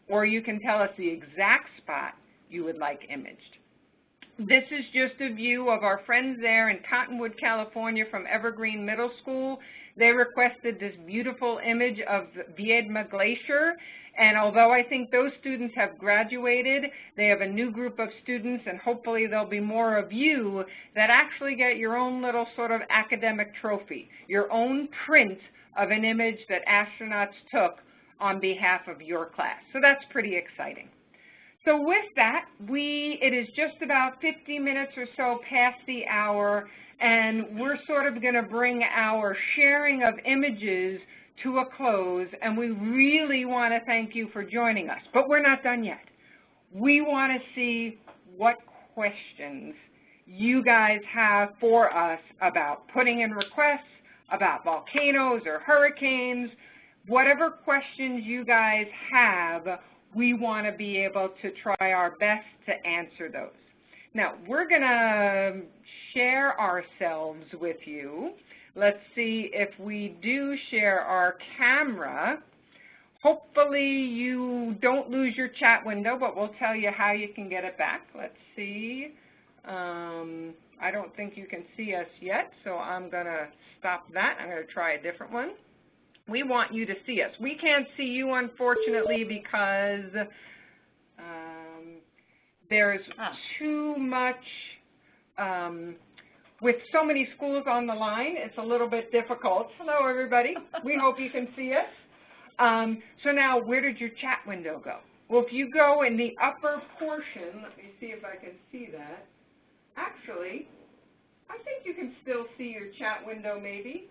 [SPEAKER 3] or you can tell us the exact spot you would like imaged. This is just a view of our friends there in Cottonwood, California from Evergreen Middle School. They requested this beautiful image of Viedma Glacier, and although I think those students have graduated, they have a new group of students, and hopefully there'll be more of you that actually get your own little sort of academic trophy, your own print of an image that astronauts took on behalf of your class. So that's pretty exciting. So with that, it is just about 50 minutes or so past the hour, and we're sort of going to bring our sharing of images to a close, and we really want to thank you for joining us. But we're not done yet. We want to see what questions you guys have for us about putting in requests, about volcanoes or hurricanes. Whatever questions you guys have, we want to be able to try our best to answer those. Now, we're going to share ourselves with you. Let's see if we do share our camera. Hopefully you don't lose your chat window, but we'll tell you how you can get it back. Let's see. I don't think you can see us yet, so I'm going to stop that. I'm going to try a different one. We want you to see us. We can't see you, unfortunately, because there's too much, with so many schools on the line, it's a little bit difficult. Hello, everybody. We hope you can see us. So now, where did your chat window go? Well, if you go in the upper portion, let me see if I can see that. Actually, I think you can still see your chat window, maybe.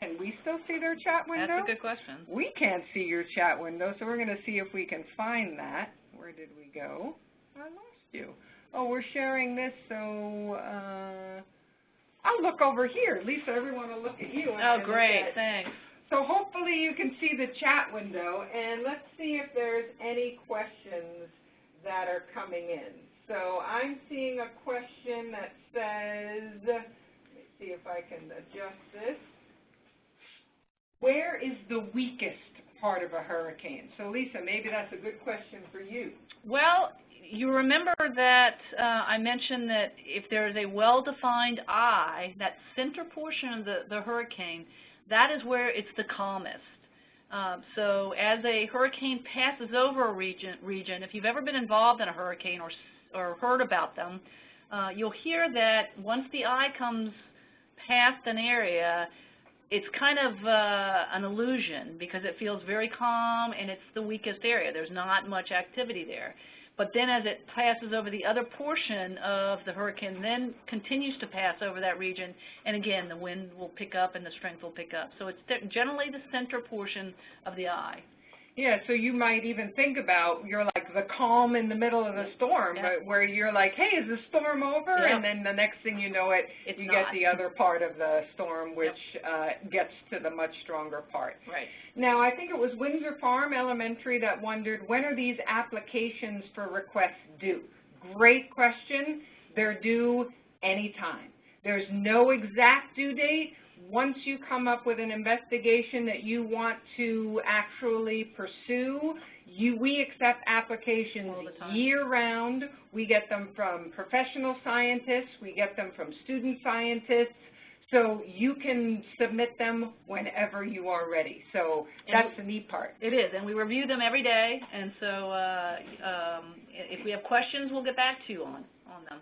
[SPEAKER 3] Can we still see their chat window?
[SPEAKER 4] That's a good question.
[SPEAKER 3] We can't see your chat window, so we're going to see if we can find that. Where did we go? I lost you. Oh, we're sharing this, so I'll look over here. Lisa, everyone will look at you.
[SPEAKER 4] Oh, great. Thanks.
[SPEAKER 3] So hopefully you can see the chat window, and let's see if there's any questions that are coming in. So I'm seeing a question that says, let me see if I can adjust this. Where is the weakest part of a hurricane? So Lisa, maybe that's a good question for you.
[SPEAKER 4] Well, you remember that I mentioned that if there is a well-defined eye, that center portion of the hurricane, that is where it's the calmest. So as a hurricane passes over a region, if you've ever been involved in a hurricane or heard about them, you'll hear that once the eye comes past an area, it's kind of an illusion because it feels very calm and it's the weakest area. There's not much activity there. But then as it passes over the other portion of the hurricane, then continues to pass over that region, and again, the wind will pick up and the strength will pick up. So it's generally the center portion of the eye.
[SPEAKER 3] Yeah, so you might even think about, you're like the calm in the middle of the storm,
[SPEAKER 4] Yep.
[SPEAKER 3] but where you're like, hey, is the storm over?
[SPEAKER 4] Yep.
[SPEAKER 3] And then the next thing you know
[SPEAKER 4] It's
[SPEAKER 3] you
[SPEAKER 4] not.
[SPEAKER 3] get the other part of the storm, which gets to the much stronger part.
[SPEAKER 4] Right.
[SPEAKER 3] Now, I think it was Windsor Farm Elementary that wondered, when are these applications for requests due? Great question. They're due anytime. There's no exact due date. Once you come up with an investigation that you want to actually pursue, we accept applications year-round. We get them from professional scientists. We get them from student scientists. So you can submit them whenever you are ready. So that's the neat part.
[SPEAKER 4] It is, and we review them every day. And so if we have questions, we'll get back to you on them.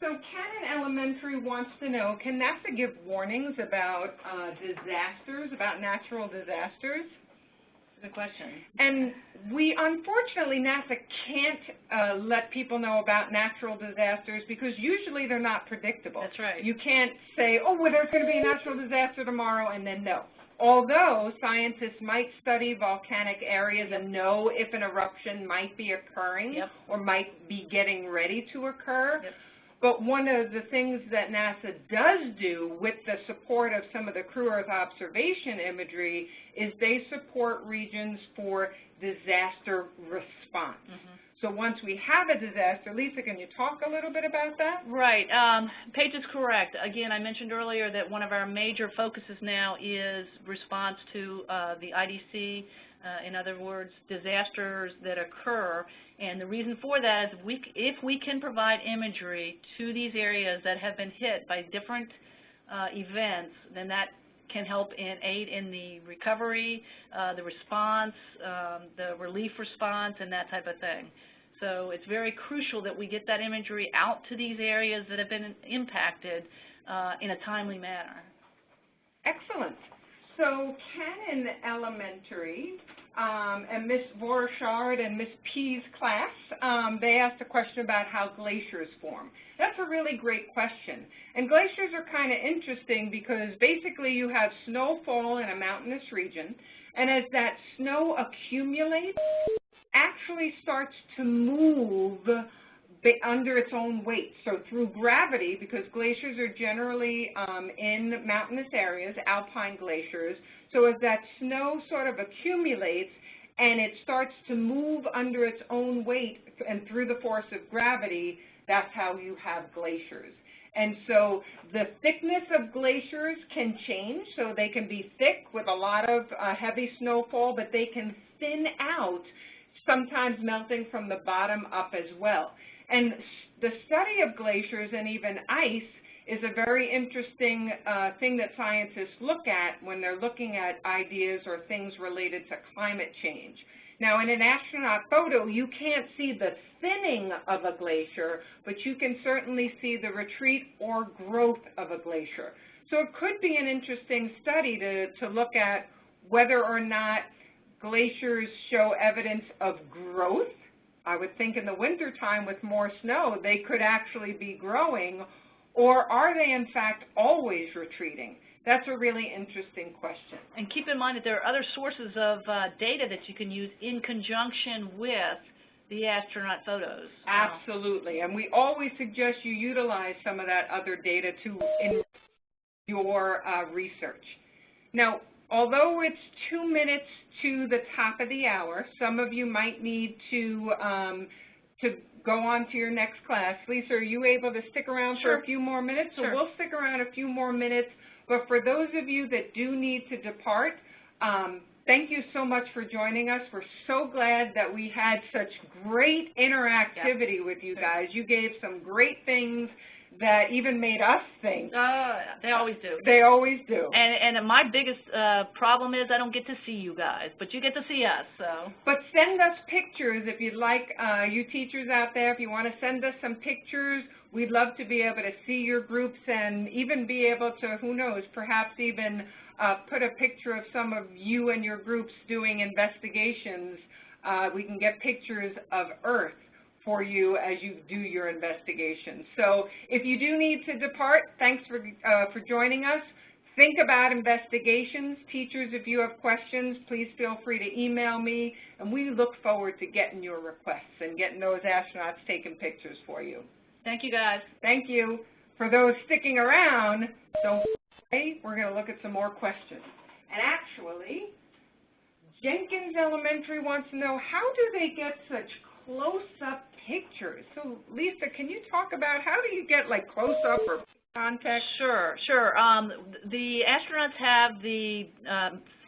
[SPEAKER 3] So Cannon Elementary wants to know, can NASA give warnings about disasters, about natural disasters?
[SPEAKER 4] Good question.
[SPEAKER 3] And unfortunately, NASA can't let people know about natural disasters because usually they're not predictable.
[SPEAKER 4] That's right.
[SPEAKER 3] You can't say, oh, well, there's going to be a natural disaster tomorrow, and then no. Although scientists might study volcanic areas and know if an eruption might be occurring or might be getting ready to occur. But one of the things that NASA does do with the support of some of the Crew Earth observation imagery is they support regions for disaster response. So once we have a disaster, Lisa, can you talk a little bit about that?
[SPEAKER 4] Right. Paige is correct. Again, I mentioned earlier that one of our major focuses now is response to the IDC, in other words, disasters that occur. And the reason for that is if we can provide imagery to these areas that have been hit by different events, then that can help and aid in the recovery, the response, the relief response, and that type of thing. So it's very crucial that we get that imagery out to these areas that have been impacted in a timely manner.
[SPEAKER 3] Excellent. So Cannon Elementary and Ms. Vorshard and Ms. P's class, they asked a question about how glaciers form. That's a really great question. And glaciers are kind of interesting because basically you have snowfall in a mountainous region, and as that snow accumulates, actually starts to move under its own weight. So through gravity, because glaciers are generally in mountainous areas, alpine glaciers, so as that snow sort of accumulates and it starts to move under its own weight and through the force of gravity, that's how you have glaciers. And so the thickness of glaciers can change, so they can be thick with a lot of heavy snowfall, but they can thin out, sometimes melting from the bottom up as well. And the study of glaciers and even ice is a very interesting thing that scientists look at when they're looking at ideas or things related to climate change. Now, in an astronaut photo, you can't see the thinning of a glacier, but you can certainly see the retreat or growth of a glacier. So it could be an interesting study to look at whether or not glaciers show evidence of growth. I would think in the wintertime with more snow, they could actually be growing, or are they in fact always retreating? That's a really interesting question.
[SPEAKER 4] And keep in mind that there are other sources of data that you can use in conjunction with the astronaut photos.
[SPEAKER 3] Absolutely, and we always suggest you utilize some of that other data in your research. Now, although it's 2 minutes to the top of the hour, some of you might need to to go on to your next class. Lisa, are you able to stick around for a few more minutes? So we'll stick around a few more minutes. But for those of you that do need to depart, thank you so much for joining us. We're so glad that we had such great interactivity with you guys. You gave some great things that even made us think.
[SPEAKER 4] They always do.
[SPEAKER 3] They always do.
[SPEAKER 4] And my biggest problem is I don't get to see you guys, but you get to see us. So.
[SPEAKER 3] But send us pictures if you'd like. You teachers out there, if you want to send us some pictures, we'd love to be able to see your groups and even be able to, who knows, perhaps even put a picture of some of you and your groups doing investigations. We can get pictures of Earth for you as you do your investigation. So if you do need to depart, thanks for joining us. Think about investigations. Teachers, if you have questions, please feel free to email me, and we look forward to getting your requests and getting those astronauts taking pictures for you.
[SPEAKER 4] Thank you, guys.
[SPEAKER 3] Thank you. For those sticking around, don't worry, we're going to look at some more questions. And actually, Jenkins Elementary wants to know, how do they get such close-up pictures? So, Lisa, can you talk about how do you get, like, close-up or context?
[SPEAKER 4] Sure. The astronauts have the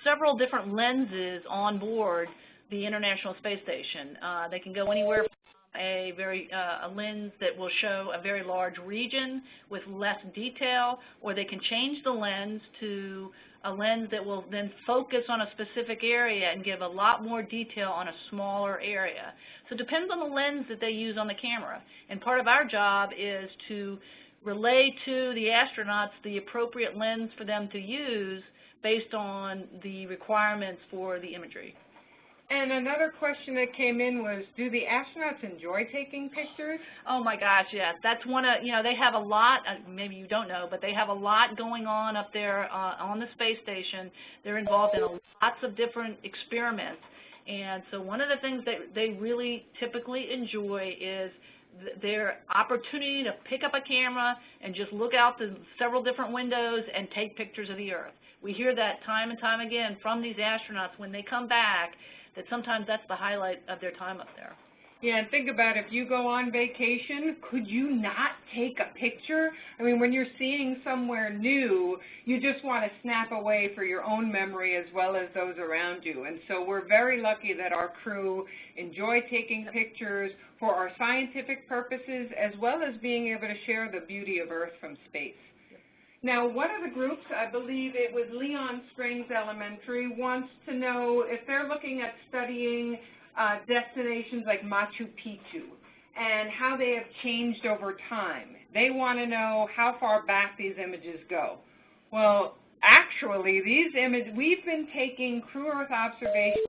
[SPEAKER 4] several different lenses on board the International Space Station. They can go anywhere from a lens that will show a very large region with less detail, or they can change the lens to a lens that will then focus on a specific area and give a lot more detail on a smaller area. So it depends on the lens that they use on the camera. And part of our job is to relay to the astronauts the appropriate lens for them to use based on the requirements for the imagery.
[SPEAKER 3] And another question that came in was, do the astronauts enjoy taking pictures?
[SPEAKER 4] Oh my gosh, yes. That's one of, they have a lot, maybe you don't know, but they have a lot going on up there on the space station. They're involved in lots of different experiments. And so one of the things that they really typically enjoy is their opportunity to pick up a camera and just look out the several different windows and take pictures of the Earth. We hear that time and time again from these astronauts when they come back, that sometimes that's the highlight of their time up there.
[SPEAKER 3] Yeah, and think about if you go on vacation, could you not take a picture? I mean, when you're seeing somewhere new, you just want to snap away for your own memory as well as those around you. And so we're very lucky that our crew enjoy taking pictures for our scientific purposes as well as being able to share the beauty of Earth from space. Now, one of the groups, I believe it was Leon Springs Elementary, wants to know if they're looking at studying destinations like Machu Picchu and how they have changed over time. They want to know how far back these images go. Well, actually, these images, we've been taking crew Earth observations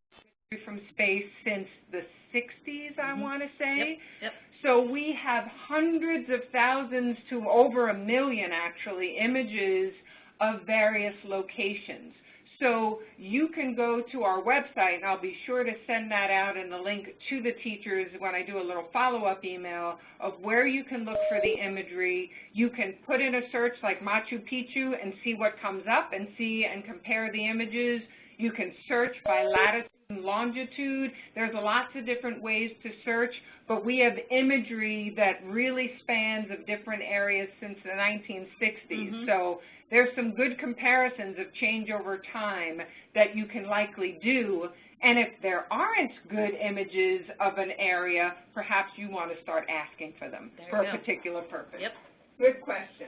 [SPEAKER 3] from space since the 60s, I want to say.
[SPEAKER 4] Yep.
[SPEAKER 3] So we have hundreds of thousands to over 1 million, actually, images of various locations. So you can go to our website, and I'll be sure to send that out in the link to the teachers when I do a little follow-up email of where you can look for the imagery. You can put in a search like Machu Picchu and see what comes up and see and compare the images. You can search by latitude and longitude. There's lots of different ways to search, but we have imagery that really spans of different areas since the 1960s. So there's some good comparisons of change over time that you can likely do. And if there aren't good images of an area, perhaps you want to start asking for them for a particular purpose.
[SPEAKER 4] Yep.
[SPEAKER 3] Good question.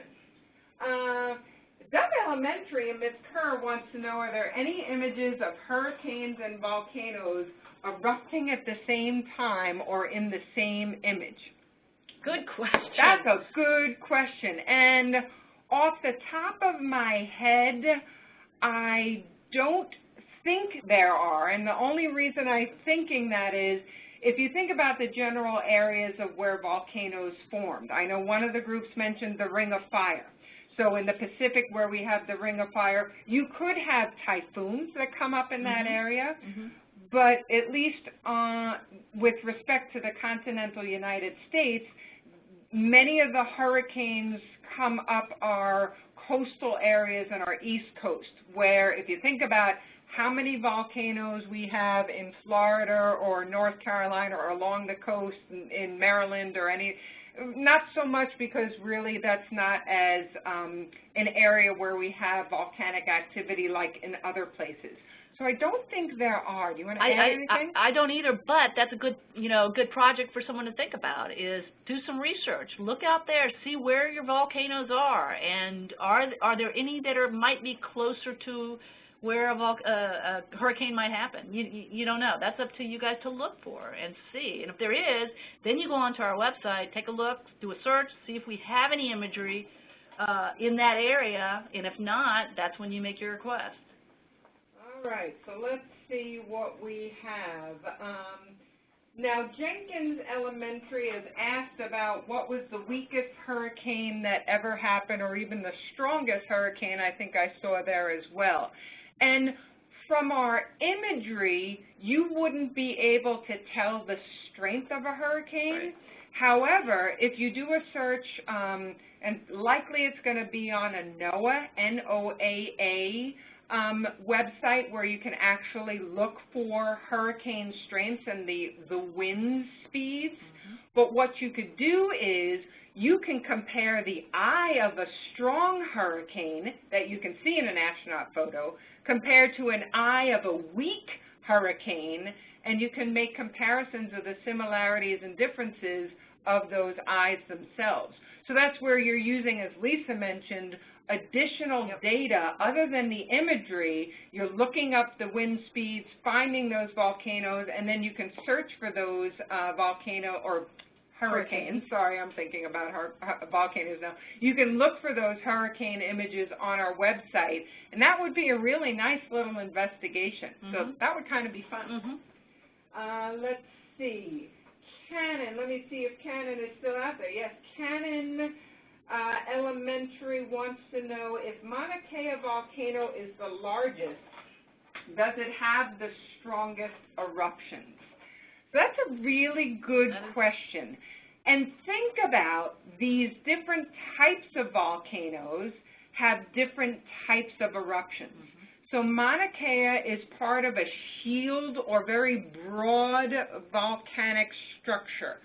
[SPEAKER 3] Dove Elementary and Ms. Kerr wants to know, are there any images of hurricanes and volcanoes erupting at the same time or in the same image?
[SPEAKER 4] Good question.
[SPEAKER 3] That's a good question. And off the top of my head, I don't think there are. And the only reason I'm thinking that is, if you think about the general areas of where volcanoes formed, I know one of the groups mentioned the Ring of Fire. So in the Pacific where we have the Ring of Fire, you could have typhoons that come up in that area, but at least with respect to the continental United States, many of the hurricanes come up our coastal areas and our east coast, where if you think about how many volcanoes we have in Florida or North Carolina or along the coast in Maryland or any, not so much, because really that's not as an area where we have volcanic activity like in other places. So I don't think there are. Do you want to add anything?
[SPEAKER 4] I don't either, but that's a good, good project for someone to think about, is do some research. Look out there, see where your volcanoes are, and are there any that might be closer to where a hurricane might happen. You don't know. That's up to you guys to look for and see. And if there is, then you go onto our website, take a look, do a search, see if we have any imagery in that area, and if not, that's when you make your request.
[SPEAKER 3] All right, so let's see what we have. Now, Jenkins Elementary has asked about what was the weakest hurricane that ever happened, or even the strongest hurricane. I think I saw there as well. And from our imagery, you wouldn't be able to tell the strength of a hurricane.
[SPEAKER 4] Right.
[SPEAKER 3] However, if you do a search, and likely it's going to be on a NOAA, N-O-A-A, website, where you can actually look for hurricane strengths and the wind speeds. Mm-hmm. But what you could do is you can compare the eye of a strong hurricane that you can see in an astronaut photo compared to an eye of a weak hurricane, and you can make comparisons of the similarities and differences of those eyes themselves. So that's where you're using, as Lisa mentioned, additional data other than the imagery. You're looking up the wind speeds, finding those volcanoes, and then you can search for those hurricanes. Sorry, I'm thinking about volcanoes now. You can look for those hurricane images on our website, and that would be a really nice little investigation. Mm-hmm. So that would kind of be fun. Mm-hmm. Let's see. Cannon, let me see if Cannon is still out there. Yes, Cannon Elementary wants to know if Mauna Kea volcano is the largest, does it have the strongest eruptions? So that's a really good question. And think about these different types of volcanoes have different types of eruptions. Mm-hmm. So Mauna Kea is part of a shield or very broad volcanic structure.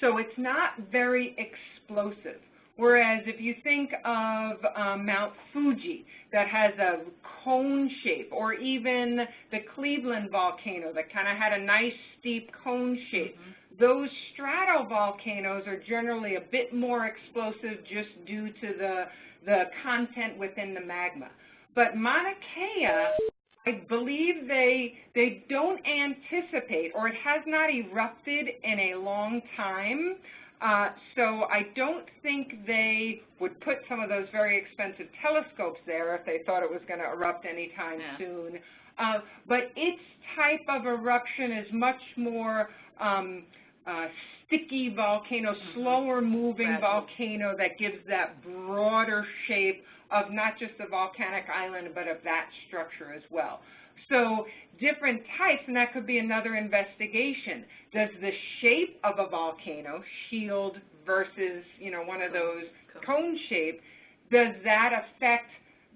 [SPEAKER 3] So it's not very explosive. Whereas if you think of Mount Fuji that has a cone shape, or even the Cleveland volcano that kind of had a nice steep cone shape, mm-hmm. those stratovolcanoes are generally a bit more explosive just due to the content within the magma. But Mauna Kea, I believe they don't anticipate, or it has not erupted in a long time. So I don't think they would put some of those very expensive telescopes there if they thought it was going to erupt anytime soon. But its type of eruption is much more sticky volcano, slower moving volcano that gives that broader shape of not just the volcanic island, but of that structure as well. So different types, and that could be another investigation. Does the shape of a volcano, shield versus, one of those cone shape, does that affect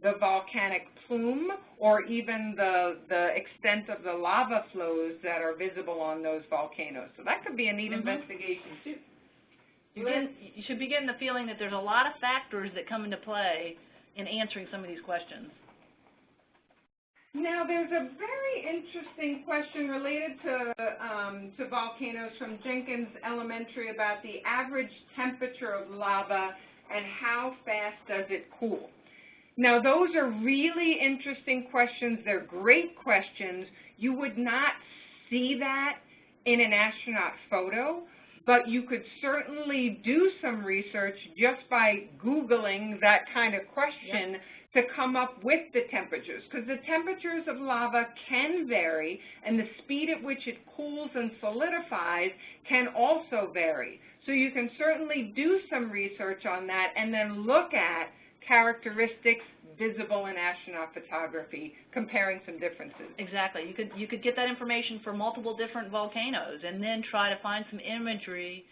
[SPEAKER 3] the volcanic plume or even the extent of the lava flows that are visible on those volcanoes? So that could be a neat investigation too.
[SPEAKER 4] You should be getting the feeling that there's a lot of factors that come into play in answering some of these questions.
[SPEAKER 3] Now, there's a very interesting question related to volcanoes from Jenkins Elementary about the average temperature of lava and how fast does it cool. Now, those are really interesting questions. They're great questions. You would not see that in an astronaut photo, but you could certainly do some research just by Googling that kind of question to come up with the temperatures, because the temperatures of lava can vary, and the speed at which it cools and solidifies can also vary. So you can certainly do some research on that and then look at characteristics visible in astronaut photography, comparing some differences.
[SPEAKER 4] Exactly. You could get that information for multiple different volcanoes and then try to find some imagery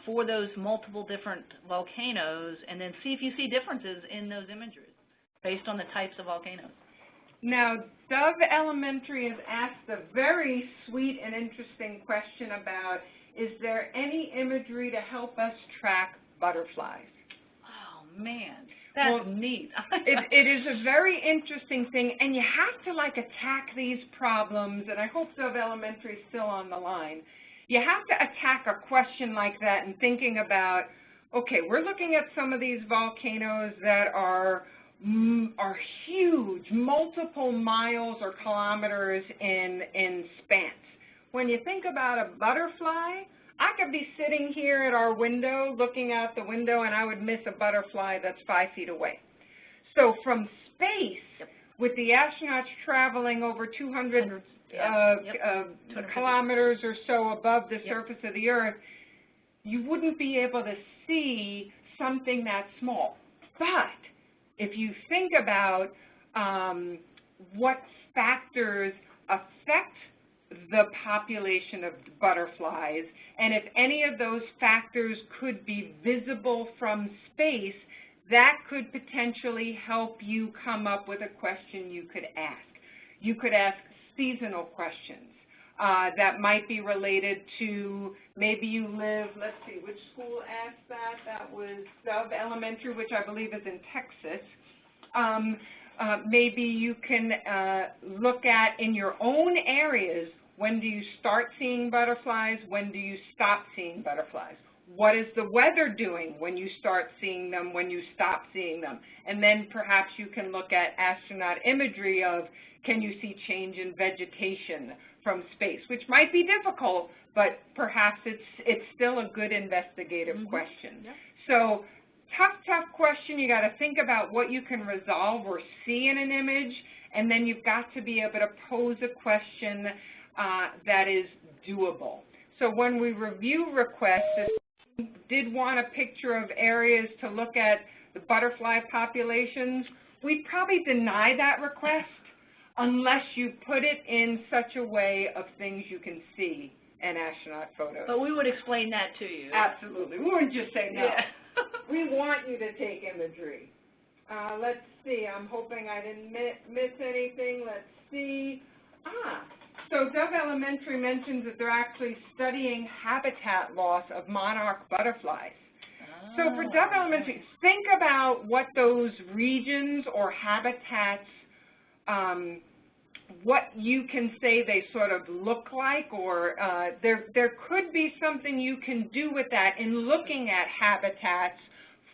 [SPEAKER 4] for those multiple different volcanoes, and then see if you see differences in those imageries based on the types of volcanoes.
[SPEAKER 3] Now, Dove Elementary has asked a very sweet and interesting question about, is there any imagery to help us track butterflies?
[SPEAKER 4] Oh, man, that's neat.
[SPEAKER 3] It is a very interesting thing, and you have to, like, attack these problems, and I hope Dove Elementary is still on the line. You have to attack a question like that and thinking about, okay, we're looking at some of these volcanoes that are huge, multiple miles or kilometers in spans. When you think about a butterfly, I could be sitting here at our window, looking out the window, and I would miss a butterfly that's 5 feet away. So from space, with the astronauts traveling over 200 kilometers or so above the surface of the Earth, you wouldn't be able to see something that small. But if you think about what factors affect the population of butterflies, and if any of those factors could be visible from space, that could potentially help you come up with a question you could ask. You could ask seasonal questions that might be related to, maybe you live, let's see, which school asked that? That was Dove Elementary, which I believe is in Texas. Maybe you can look at in your own areas, when do you start seeing butterflies? When do you stop seeing butterflies? What is the weather doing when you start seeing them, when you stop seeing them? And then perhaps you can look at astronaut imagery of, can you see change in vegetation from space, which might be difficult, but perhaps it's still a good investigative question. Yep. So tough question. You got to think about what you can resolve or see in an image, and then you've got to be able to pose a question that is doable. So when we review requests, if you did want a picture of areas to look at the butterfly populations, we'd probably deny that request unless you put it in such a way of things you can see in astronaut photos.
[SPEAKER 4] But we would explain that to you.
[SPEAKER 3] Absolutely. We wouldn't just say no.
[SPEAKER 4] Yeah.
[SPEAKER 3] We want you to take imagery. Let's see. I'm hoping I didn't miss anything. Let's see. So Dove Elementary mentions that they're actually studying habitat loss of monarch butterflies. So for Dove Elementary, think about what those regions or habitats, what you can say they sort of look like, or there could be something you can do with that in looking at habitats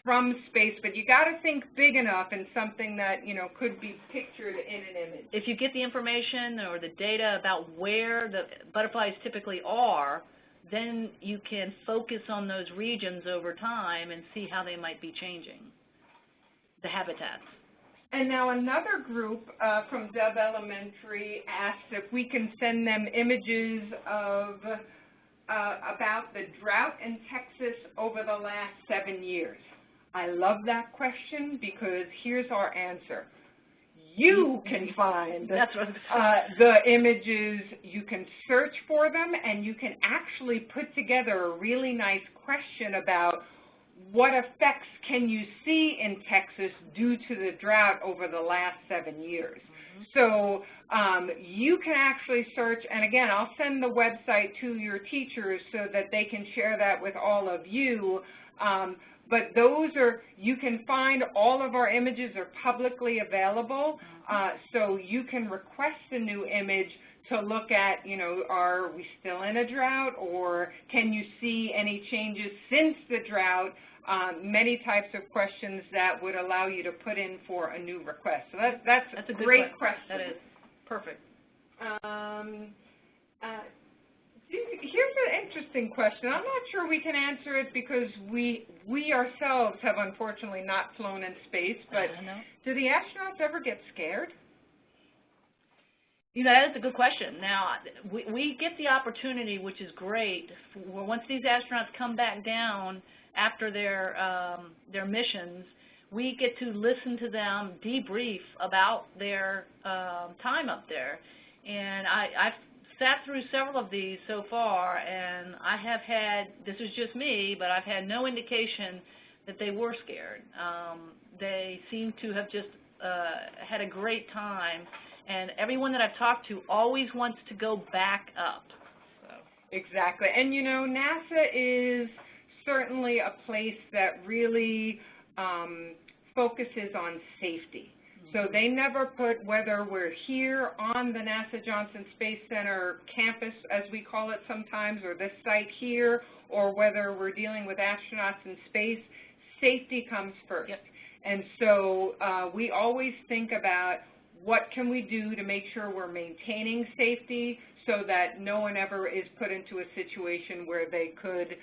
[SPEAKER 3] from space, but you got to think big enough and something that, you know, could be pictured in an image.
[SPEAKER 4] If you get the information or the data about where the butterflies typically are, then you can focus on those regions over time and see how they might be changing, the habitats.
[SPEAKER 3] And now another group from Dove Elementary asked if we can send them images of about the drought in Texas over the last 7 years. I love that question because here's our answer. You can find the images, you can search for them, and you can actually put together a really nice question about what effects can you see in Texas due to the drought over the last 7 years. So you can actually search, and again, I'll send the website to your teachers so that they can share that with all of you. But those are, you can find all of our images are publicly available, so you can request a new image to look at, you know, are we still in a drought, or can you see any changes since the drought? Many types of questions that would allow you to put in for a new request. So that's a great question.
[SPEAKER 4] That is perfect.
[SPEAKER 3] Here's an interesting question. I'm not sure we can answer it because we ourselves have unfortunately not flown in space, but do the astronauts ever get scared?
[SPEAKER 4] You know, that is a good question. Now, we get the opportunity, which is great, once these astronauts come back down after their missions, we get to listen to them debrief about their time up there. And I've sat through several of these so far, and I have had, this is just me, but I've had no indication that they were scared. They seem to have just had a great time, and everyone that I've talked to always wants to go back up. So.
[SPEAKER 3] Exactly. And, you know, NASA is certainly a place that really focuses on safety. So they never put, whether we're here on the NASA Johnson Space Center campus, as we call it sometimes, or this site here, or whether we're dealing with astronauts in space, safety comes first.
[SPEAKER 4] Yep.
[SPEAKER 3] And so we always think about what can we do to make sure we're maintaining safety so that no one ever is put into a situation where they could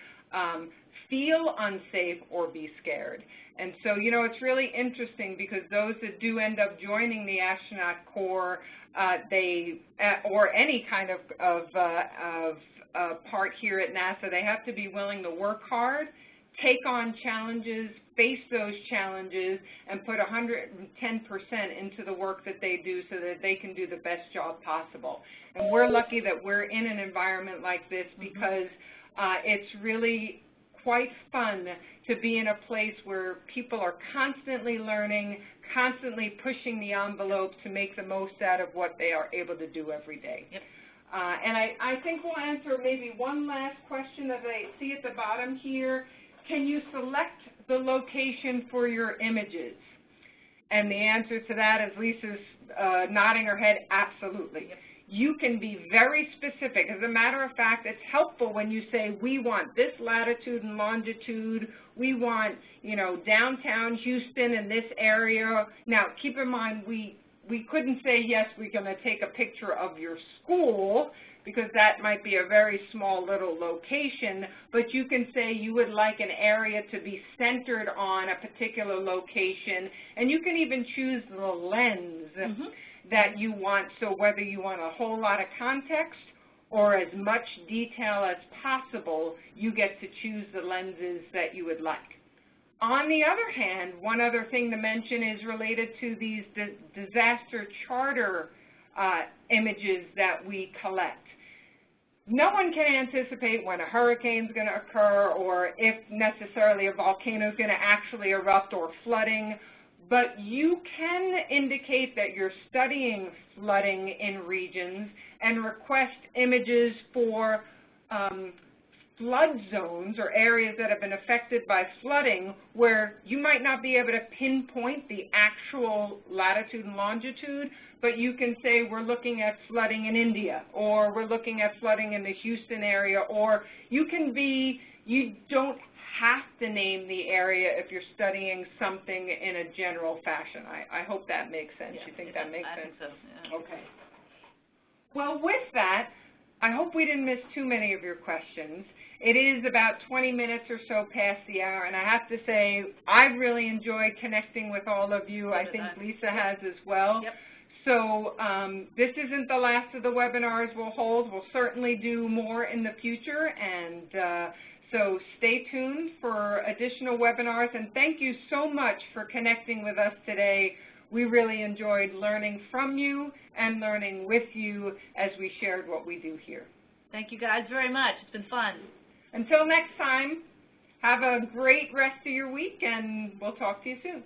[SPEAKER 3] feel unsafe or be scared. And so, you know, it's really interesting because those that do end up joining the astronaut corps, or any kind of part here at NASA, they have to be willing to work hard, take on challenges, face those challenges, and put 110% into the work that they do so that they can do the best job possible. And we're lucky that we're in an environment like this because it's really quite fun to be in a place where people are constantly learning, constantly pushing the envelope to make the most out of what they are able to do every day.
[SPEAKER 4] Yep.
[SPEAKER 3] And I think we'll answer maybe one last question that I see at the bottom here. Can you select the location for your images? And the answer to that is Lisa's nodding her head, absolutely. Yep. You can be very specific. As a matter of fact, it's helpful when you say, we want this latitude and longitude, we want, you know, downtown Houston in this area. Now, keep in mind, we couldn't say, yes, we're going to take a picture of your school, because that might be a very small little location, but you can say you would like an area to be centered on a particular location, and you can even choose the lens that you want, so whether you want a whole lot of context or as much detail as possible, you get to choose the lenses that you would like. On the other hand, one other thing to mention is related to these disaster charter images that we collect. No one can anticipate when a hurricane is going to occur or if necessarily a volcano is going to actually erupt or flooding, but you can indicate that you're studying flooding in regions and request images for flood zones or areas that have been affected by flooding where you might not be able to pinpoint the actual latitude and longitude, but you can say we're looking at flooding in India, or we're looking at flooding in the Houston area, or you can be, you don't have to name the area if you're studying something in a general fashion. I hope that makes sense.
[SPEAKER 4] Yeah,
[SPEAKER 3] you think that makes sense?
[SPEAKER 4] I think so, yeah.
[SPEAKER 3] Okay. Well, with that, I hope we didn't miss too many of your questions. It is about 20 minutes or so past the hour, and I have to say I've really enjoyed connecting with all of you. I think Lisa has as well.
[SPEAKER 4] Yep.
[SPEAKER 3] So this isn't the last of the webinars we'll hold. We'll certainly do more in the future, and so stay tuned for additional webinars, and thank you so much for connecting with us today. We really enjoyed learning from you and learning with you as we shared what we do here.
[SPEAKER 4] Thank you guys very much. It's been fun.
[SPEAKER 3] Until next time, have a great rest of your week, and we'll talk to you soon.